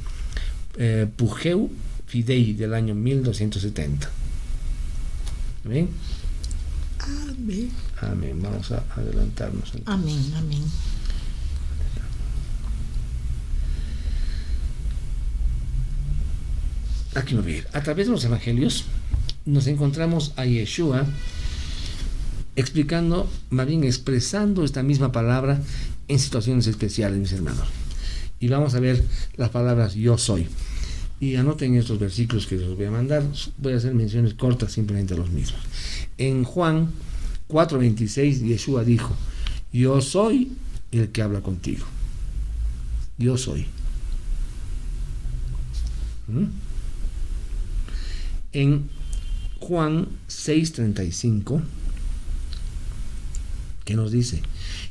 Pugeu Fidei del año 1270. ¿Amén? Amén. Amén. Vamos a adelantarnos entonces. Amén, amén. Aquí lo voy. A través de los evangelios nos encontramos a Yeshua explicando, más bien expresando esta misma palabra en situaciones especiales, mis hermanos. Y vamos a ver las palabras yo soy. Y anoten estos versículos que les voy a mandar. Voy a hacer menciones cortas simplemente a los mismos. En Juan 4:26, Yeshua dijo, yo soy el que habla contigo. Yo soy. En Juan 6:35, que nos dice,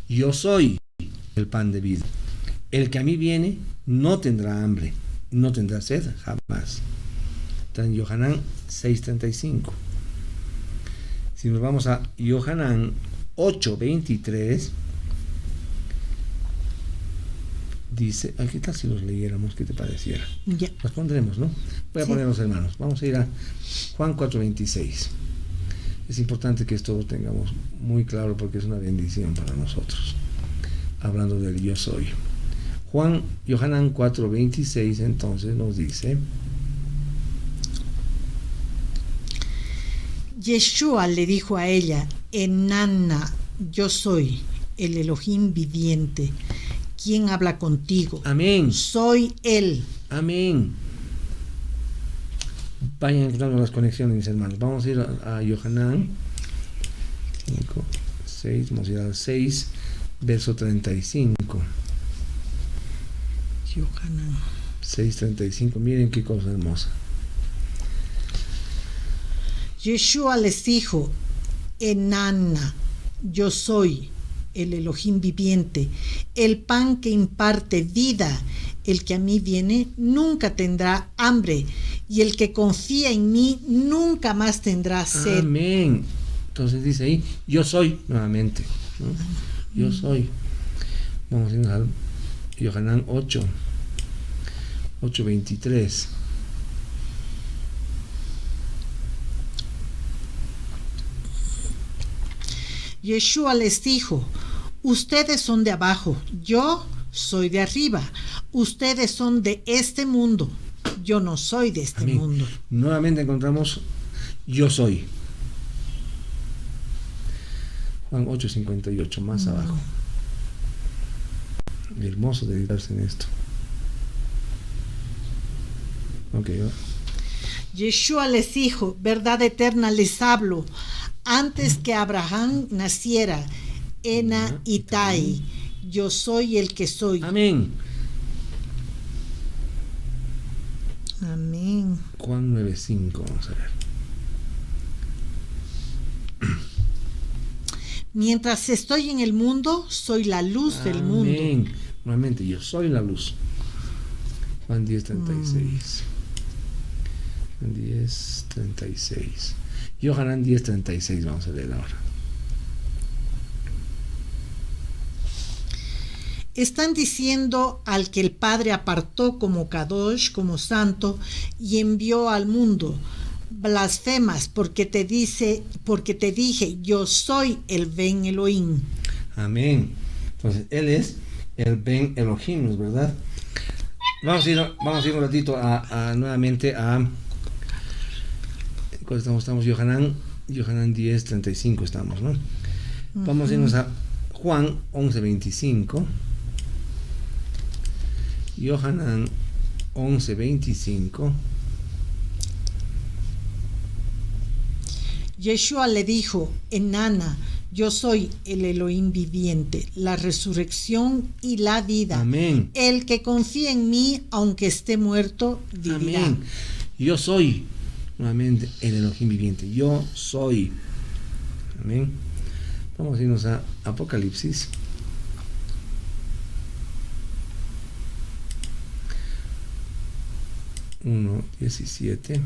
yo soy el pan de vida. El que a mí viene no tendrá hambre, no tendrá sed jamás. Está en Yohanan 6:35. Si nos vamos a Yohanan 8:23, dice, ¿qué tal si los leyéramos? ¿Qué te pareciera? Ya. Los pondremos, ¿no? Voy a ponerlos, hermanos. Vamos a ir a Juan 4:26. Es importante que esto lo tengamos muy claro porque es una bendición para nosotros. Hablando del yo soy. Yohanan 4:26 entonces nos dice: Yeshua le dijo a ella: Enana, yo soy el Elohim viviente. ¿Quién habla contigo? Amén. Soy Él. Amén. Vayan encontrando las conexiones, mis hermanos. Vamos a ir a Yohanan 5, 6, vamos a ir al 6, verso 35. Yohanan 6:35, miren qué cosa hermosa. Yeshua les dijo: Enana, yo soy el Elohim viviente, el pan que imparte vida. El que a mí viene nunca tendrá hambre, y el que confía en mí nunca más tendrá sed. Amén. Entonces dice ahí, yo soy, nuevamente, ¿no? Yo soy. Vamos a ir al Yohanan 8:23. Yeshua les dijo: ustedes son de abajo, yo soy de arriba. Ustedes son de este mundo, yo no soy de este Amén. mundo. Nuevamente encontramos yo soy. Juan 8:58, más abajo. Hermoso dedicarse en esto. Ok, ¿va? Yeshua les dijo: verdad eterna les hablo, antes que Abraham naciera, Ena Itai, yo soy el que soy. Amén. Amén. Juan 9:5, vamos a ver. Mientras estoy en el mundo, soy la luz del mundo. Amén. Nuevamente, yo soy la luz. Juan 10:36. Juan 10:36. Yohanan 10:36, vamos a leer ahora. Están diciendo al que el Padre apartó como Kadosh, como santo, y envió al mundo. Blasfemas, porque te dije, yo soy el Ben Elohim. Amén. Entonces, Él es el Ben Elohim, ¿no es verdad? Vamos a ir un ratito nuevamente a... ¿Cuál estamos? Yohanan 10:35 estamos, ¿no? Vamos a irnos a Juan 11:25. Yohanan 11:25. Yeshua le dijo: Enana, yo soy el Elohim viviente, la resurrección y la vida. Amén. El que confía en mí, aunque esté muerto, vivirá. Amén. Yo soy, nuevamente, el Elohim viviente. Yo soy. Amén. Vamos a irnos a Apocalipsis. Uno 17.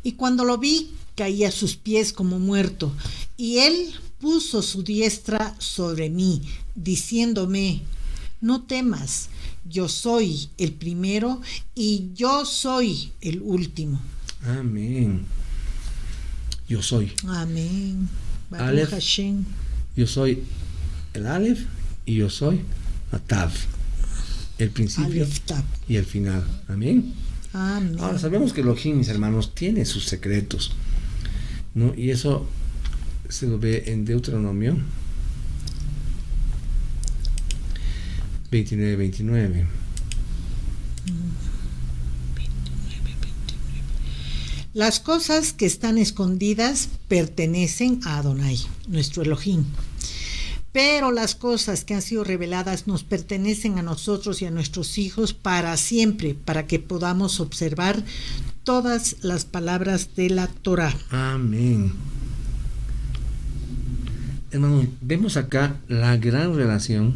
Y cuando lo vi, caí a sus pies como muerto, y él puso su diestra sobre mí, diciéndome: no temas, yo soy el primero y yo soy el último. Amén. Yo soy. Amén. Baruch Aleph. Hashem. Yo soy el Aleph y yo soy Atav. El principio Aleph Tav. y el final. Amén. Amén. Ahora sabemos que Elohim, mis hermanos, tiene sus secretos, ¿no? Y eso se lo ve en Deuteronomio 29:29. Las cosas que están escondidas pertenecen a Adonai, nuestro Elohim. Pero las cosas que han sido reveladas nos pertenecen a nosotros y a nuestros hijos para siempre, para que podamos observar todas las palabras de la Torá. Amén. Hermano, vemos acá la gran relación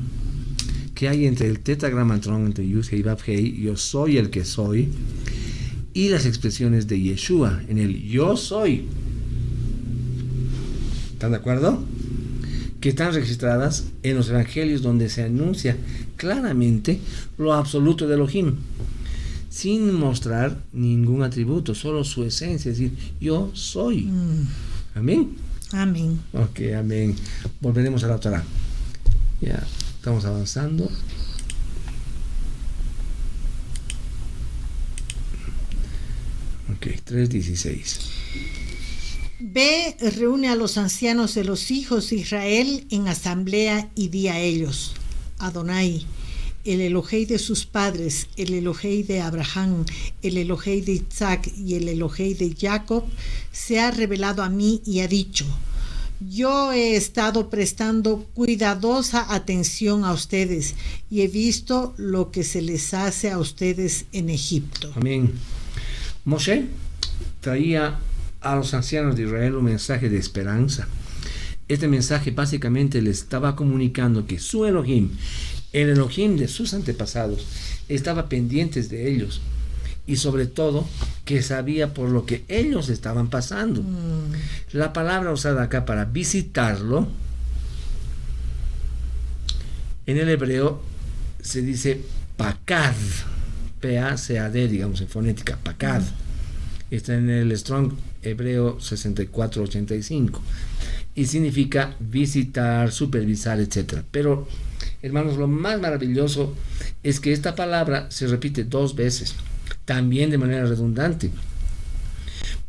que hay entre el tetragramatón, entre Yud Hei Vav Hei, yo soy el que soy, y las expresiones de Yeshua en el yo soy. ¿Están de acuerdo? Que están registradas en los evangelios, donde se anuncia claramente lo absoluto de Elohim, sin mostrar ningún atributo, solo su esencia, es decir, yo soy. Amén. Amén. Ok, amén. Volveremos a la Torah. Ya, estamos avanzando. Ok, 3:16. Ve, reúne a los ancianos de los hijos de Israel en asamblea y di a ellos: Adonai, el Elohei de sus padres, el Elohei de Abraham, el Elohei de Isaac y el Elohei de Jacob, se ha revelado a mí y ha dicho: yo he estado prestando cuidadosa atención a ustedes y he visto lo que se les hace a ustedes en Egipto. Amén. Moshe traía a los ancianos de Israel un mensaje de esperanza. Este mensaje básicamente le estaba comunicando que su Elohim, el Elohim de sus antepasados, estaba pendientes de ellos, y sobre todo que sabía por lo que ellos estaban pasando. La palabra usada acá para visitarlo en el hebreo se dice pakad, P-A-C-A-D, digamos en fonética, pakad. Está en el Strong hebreo 6485 y significa visitar, supervisar, etc. Pero, hermanos, lo más maravilloso es que esta palabra se repite 2 veces, también de manera redundante,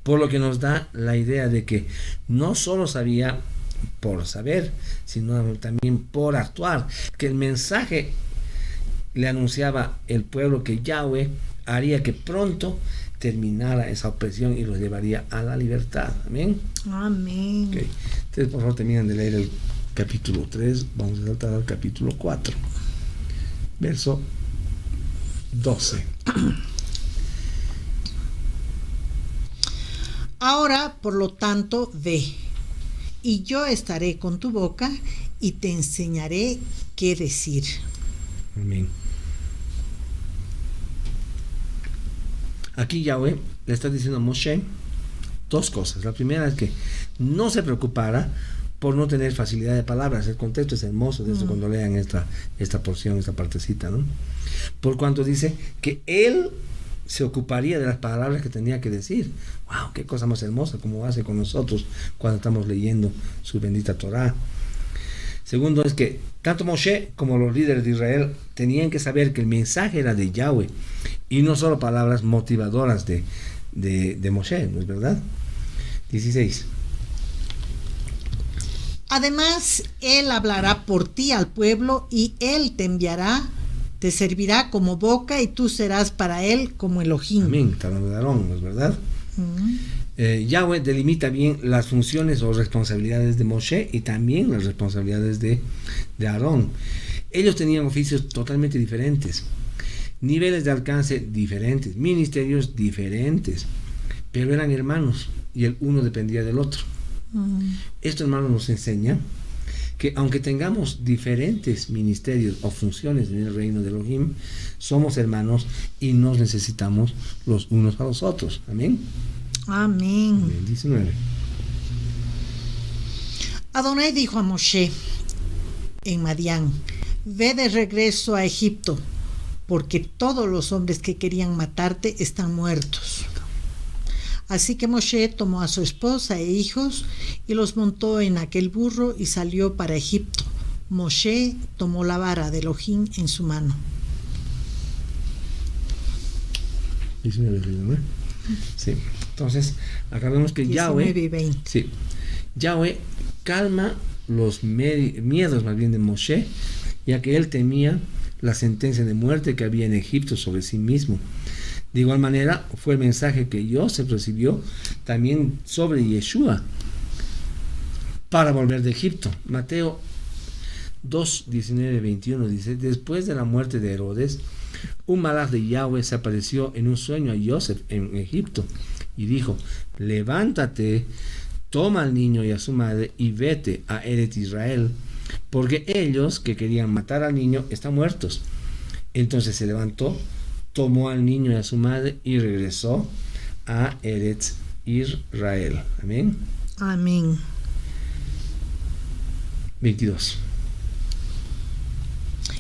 por lo que nos da la idea de que no solo sabía por saber, sino también por actuar, que el mensaje le anunciaba el pueblo que Yahweh haría que pronto terminara esa opresión y los llevaría a la libertad. Amén. Amén. Okay. Ustedes por favor terminan de leer el capítulo 3, vamos a saltar al capítulo 4, verso 12. Ahora, por lo tanto, ve, y yo estaré con tu boca y te enseñaré qué decir. Amén. Aquí Yahweh le está diciendo a Moshe 2 cosas. La primera es que no se preocupara por no tener facilidad de palabras. El contexto es hermoso de eso cuando lean esta porción, esta partecita, ¿no? Por cuanto dice que él se ocuparía de las palabras que tenía que decir. ¡Wow! ¡Qué cosa más hermosa! Como hace con nosotros cuando estamos leyendo su bendita Torah. Segundo es que tanto Moshe como los líderes de Israel tenían que saber que el mensaje era de Yahweh y no solo palabras motivadoras de Moshe, ¿no es verdad? 16. Además, él hablará por ti al pueblo y él te enviará, te servirá como boca y tú serás para él como Elohim. Amén. Está hablando de Aarón, ¿no es verdad? Yahweh delimita bien las funciones o responsabilidades de Moshe y también las responsabilidades de Aarón. Ellos tenían oficios totalmente diferentes, niveles de alcance diferentes, ministerios diferentes, pero eran hermanos y el uno dependía del otro. Esto, hermanos, nos enseña que aunque tengamos diferentes ministerios o funciones en el reino de Elohim, somos hermanos y nos necesitamos los unos a los otros. Amén. Amén. 19. Adonai dijo a Moshe en Madián: ve de regreso a Egipto, porque todos los hombres que querían matarte están muertos. Así que Moshe tomó a su esposa e hijos y los montó en aquel burro y salió para Egipto. Moshe tomó la vara de Elohim en su mano. 19, ¿no? Sí. Entonces, acá vemos que 19 y 20. Sí, Yahweh calma los miedos más bien de Moshe, ya que él temía la sentencia de muerte que había en Egipto sobre sí mismo. De igual manera, fue el mensaje que Joseph recibió también sobre Yeshua para volver de Egipto. Mateo 2, 19, 21 dice: después de la muerte de Herodes, un malaj de Yahweh se apareció en un sueño a Joseph en Egipto y dijo: levántate, toma al niño y a su madre y vete a Eretz Israel, porque ellos que querían matar al niño están muertos. Entonces se levantó, tomó al niño y a su madre y regresó a Eretz Israel. Amén. Amén. 22.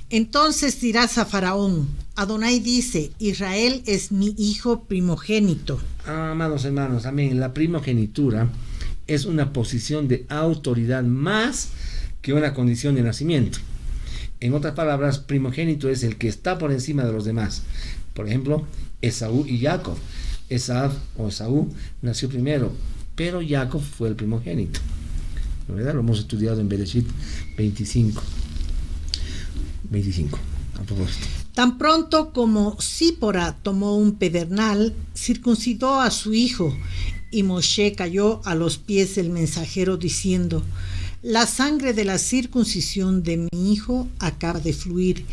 Entonces dirás a Faraón: Adonai dice, Israel es mi hijo primogénito. Amados hermanos, amén. La primogenitura es una posición de autoridad más que una condición de nacimiento. En otras palabras, primogénito es el que está por encima de los demás. Por ejemplo, Esaú y Jacob. Esaú nació primero, pero Jacob fue el primogénito. ¿No, verdad? Lo hemos estudiado en Bereshit 25. A propósito. Tan pronto como Sípora tomó un pedernal, circuncidó a su hijo, y Moshe cayó a los pies del mensajero diciendo: la sangre de la circuncisión de mi hijo acaba de fluir.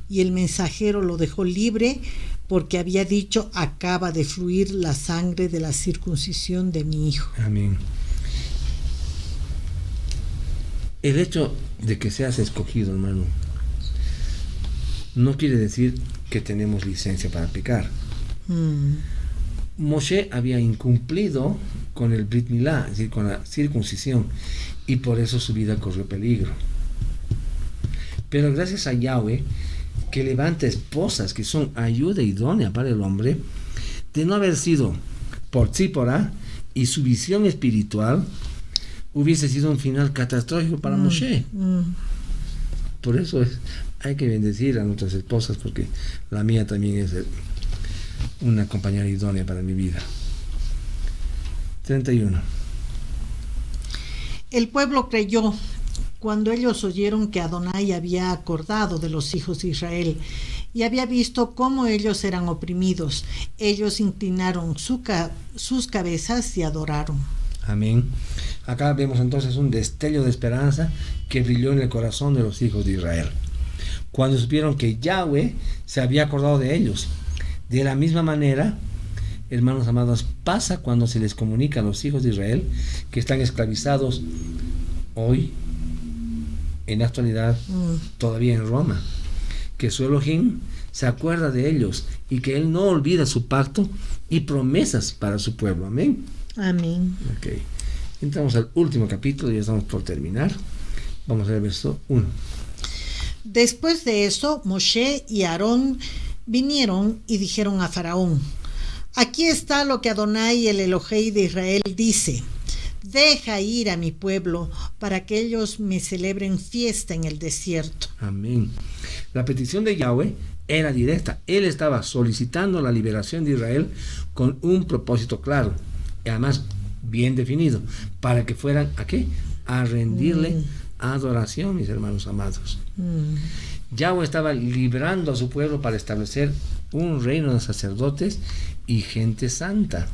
Y el mensajero lo dejó libre porque había dicho: acaba de fluir la sangre de la circuncisión de mi hijo. Amén. El hecho de que seas escogido, hermano, no quiere decir que tenemos licencia para pecar. Moshe había incumplido con el Brit Milá, es decir, con la circuncisión, y por eso su vida corrió peligro. Pero gracias a Yahweh, que levanta esposas que son ayuda idónea para el hombre, de no haber sido por Tzipora y su visión espiritual, hubiese sido un final catastrófico para Moshe. Por eso hay que bendecir a nuestras esposas, porque la mía también es una compañera idónea para mi vida. 31. El pueblo creyó cuando ellos oyeron que Adonai había acordado de los hijos de Israel y había visto cómo ellos eran oprimidos. Ellos inclinaron sus cabezas y adoraron. Amén. Acá vemos entonces un destello de esperanza que brilló en el corazón de los hijos de Israel, cuando supieron que Yahweh se había acordado de ellos. De la misma manera, hermanos amados, pasa cuando se les comunica a los hijos de Israel que están esclavizados hoy, en la actualidad, todavía en Roma, que su Elohim se acuerda de ellos y que Él no olvida su pacto y promesas para su pueblo. Amén. Amén. Okay. Entramos al último capítulo, ya estamos por terminar. Vamos a ver el verso 1. Después de eso, Moshe y Aarón vinieron y dijeron a Faraón: aquí está lo que Adonai, el Elohei de Israel, dice: deja ir a mi pueblo para que ellos me celebren fiesta en el desierto. Amén. La petición de Yahweh era directa. Él estaba solicitando la liberación de Israel con un propósito claro y además bien definido, para que fueran ¿a qué? A rendirle adoración, mis hermanos amados. Yahweh estaba librando a su pueblo para establecer un reino de sacerdotes y gente santa.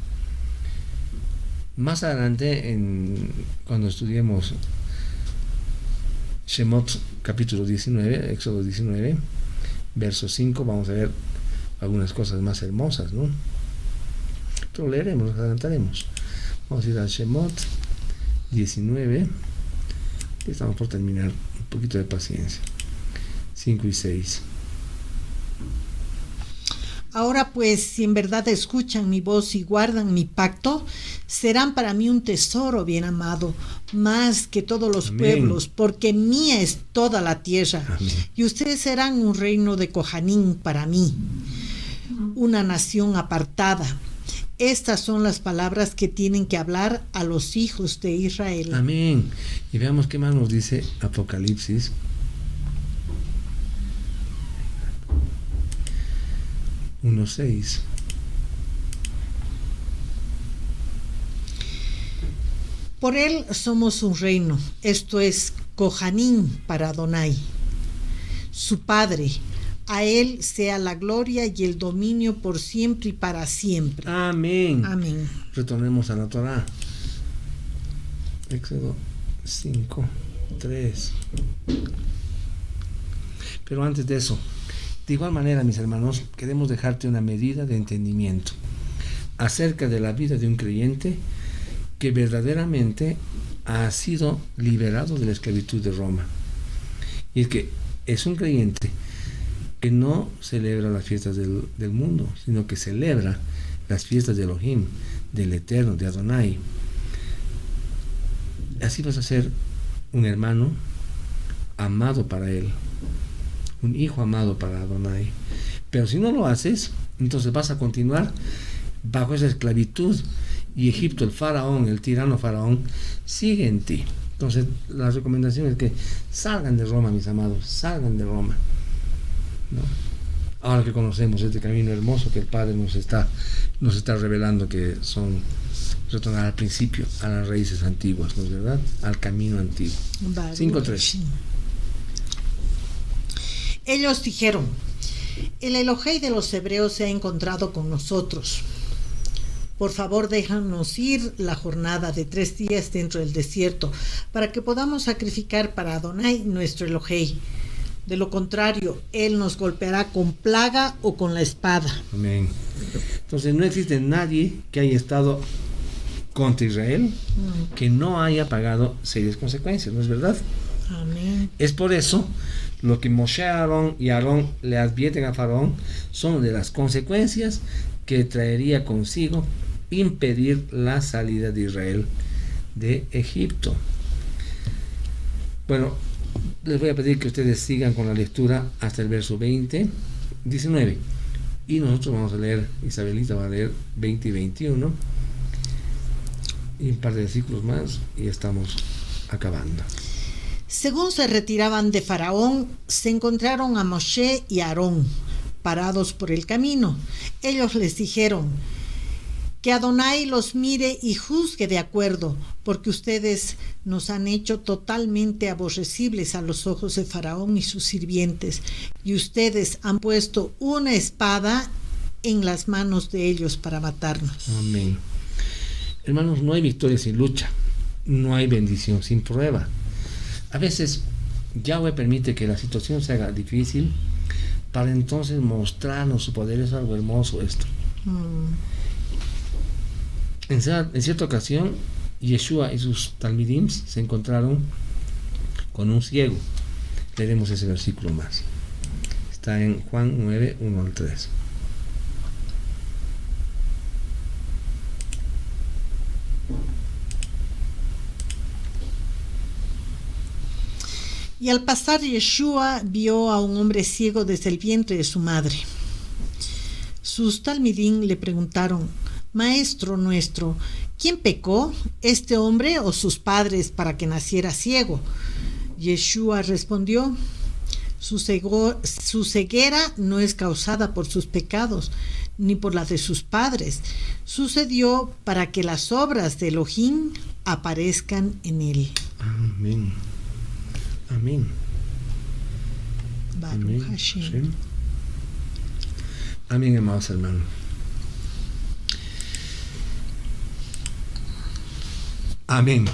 Más adelante, cuando estudiemos Shemot capítulo 19, Éxodo 19, verso 5, vamos a ver algunas cosas más hermosas, ¿no? Pero leeremos, nos adelantaremos. Vamos a ir a Shemot 19. Estamos por terminar. Un poquito de paciencia. 5 y 6. Ahora pues, si en verdad escuchan mi voz y guardan mi pacto, serán para mí un tesoro bien amado, más que todos los pueblos, porque mía es toda la tierra. Amén. Y ustedes serán un reino de Kohanim para mí, una nación apartada. Estas son las palabras que tienen que hablar a los hijos de Israel. Amén. Y veamos qué más nos dice Apocalipsis. Uno 6. Por él somos un reino, esto es Kohanim para Adonai, su Padre. A él sea la gloria y el dominio por siempre y para siempre. Amén. Amén. Retornemos a la Torá. Éxodo 5, 3. Pero antes de eso, de igual manera, mis hermanos, queremos dejarte una medida de entendimiento acerca de la vida de un creyente que verdaderamente ha sido liberado de la esclavitud de Roma. Y es que es un creyente que no celebra las fiestas del mundo, sino que celebra las fiestas de Elohim, del Eterno, de Adonai. Así vas a ser un hermano amado para él, un hijo amado para Adonai. Pero si no lo haces, entonces vas a continuar bajo esa esclavitud, y Egipto, el faraón, el tirano faraón, sigue en ti. Entonces la recomendación es que salgan de Roma, mis amados, salgan de Roma, ¿no? Ahora que conocemos este camino hermoso que el Padre nos está revelando, que son retornar al principio, a las raíces antiguas, ¿no es verdad? Al camino antiguo. 5.3. Ellos dijeron: el Elohei de los hebreos se ha encontrado con nosotros. Por favor, déjanos ir la jornada de 3 días dentro del desierto para que podamos sacrificar para Adonai nuestro Elohei. De lo contrario, Él nos golpeará con plaga o con la espada. Amén. Entonces no existe nadie que haya estado contra Israel que no haya pagado serias consecuencias, ¿no es verdad? Amén. Es por eso lo que Moshe, Aarón y Aarón le advierten a Faraón son de las consecuencias que traería consigo impedir la salida de Israel de Egipto. Bueno, les voy a pedir que ustedes sigan con la lectura hasta el verso 19, y nosotros vamos a leer, Isabelita va a leer 20 y 21, y un par de versículos más y estamos acabando. Según se retiraban de Faraón, se encontraron a Moshe y Aarón parados por el camino. Ellos les dijeron: que Adonai los mire y juzgue de acuerdo, porque ustedes nos han hecho totalmente aborrecibles a los ojos de Faraón y sus sirvientes, y ustedes han puesto una espada en las manos de ellos para matarnos. Amén. Hermanos, no hay victoria sin lucha, no hay bendición sin prueba. A veces Yahweh permite que la situación se haga difícil para entonces mostrarnos su poder. Es algo hermoso esto. En cierta ocasión, Yeshua y sus talmidim se encontraron con un ciego. Leeremos ese versículo más. Está en Juan 9, 1 al 3. Y al pasar, Yeshua vio a un hombre ciego desde el vientre de su madre. Sus talmidim le preguntaron: Maestro nuestro, ¿quién pecó, este hombre o sus padres, para que naciera ciego? Yeshua respondió: su ceguera no es causada por sus pecados, ni por la de sus padres. Sucedió para que las obras de Elohim aparezcan en él. Amén. Amén. Baruch Amén. Hashem. Sí. Amén, amados hermanos. Amén.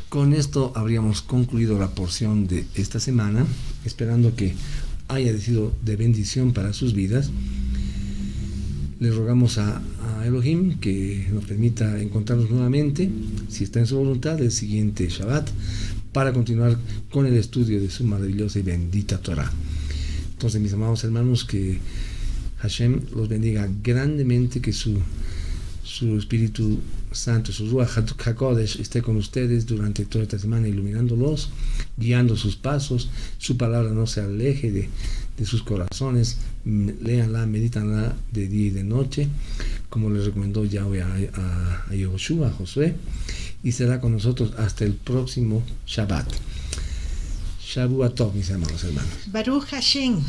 Con esto habríamos concluido la porción de esta semana, esperando que haya sido de bendición para sus vidas. Le rogamos a Elohim que nos permita encontrarnos nuevamente, si está en su voluntad, el siguiente Shabbat, para continuar con el estudio de su maravillosa y bendita Torah. Entonces, mis amados hermanos, que Hashem los bendiga grandemente, que su Espíritu Santo, su Ruach HaKodesh, esté con ustedes durante toda esta semana, iluminándolos, guiando sus pasos, su palabra no se aleje de sus corazones, léanla, medítanla de día y de noche, como les recomendó Yahweh a Yehoshua, a Josué, y será con nosotros hasta el próximo Shabbat. Shavua Tov, mis amados hermanos. Baruch Hashem.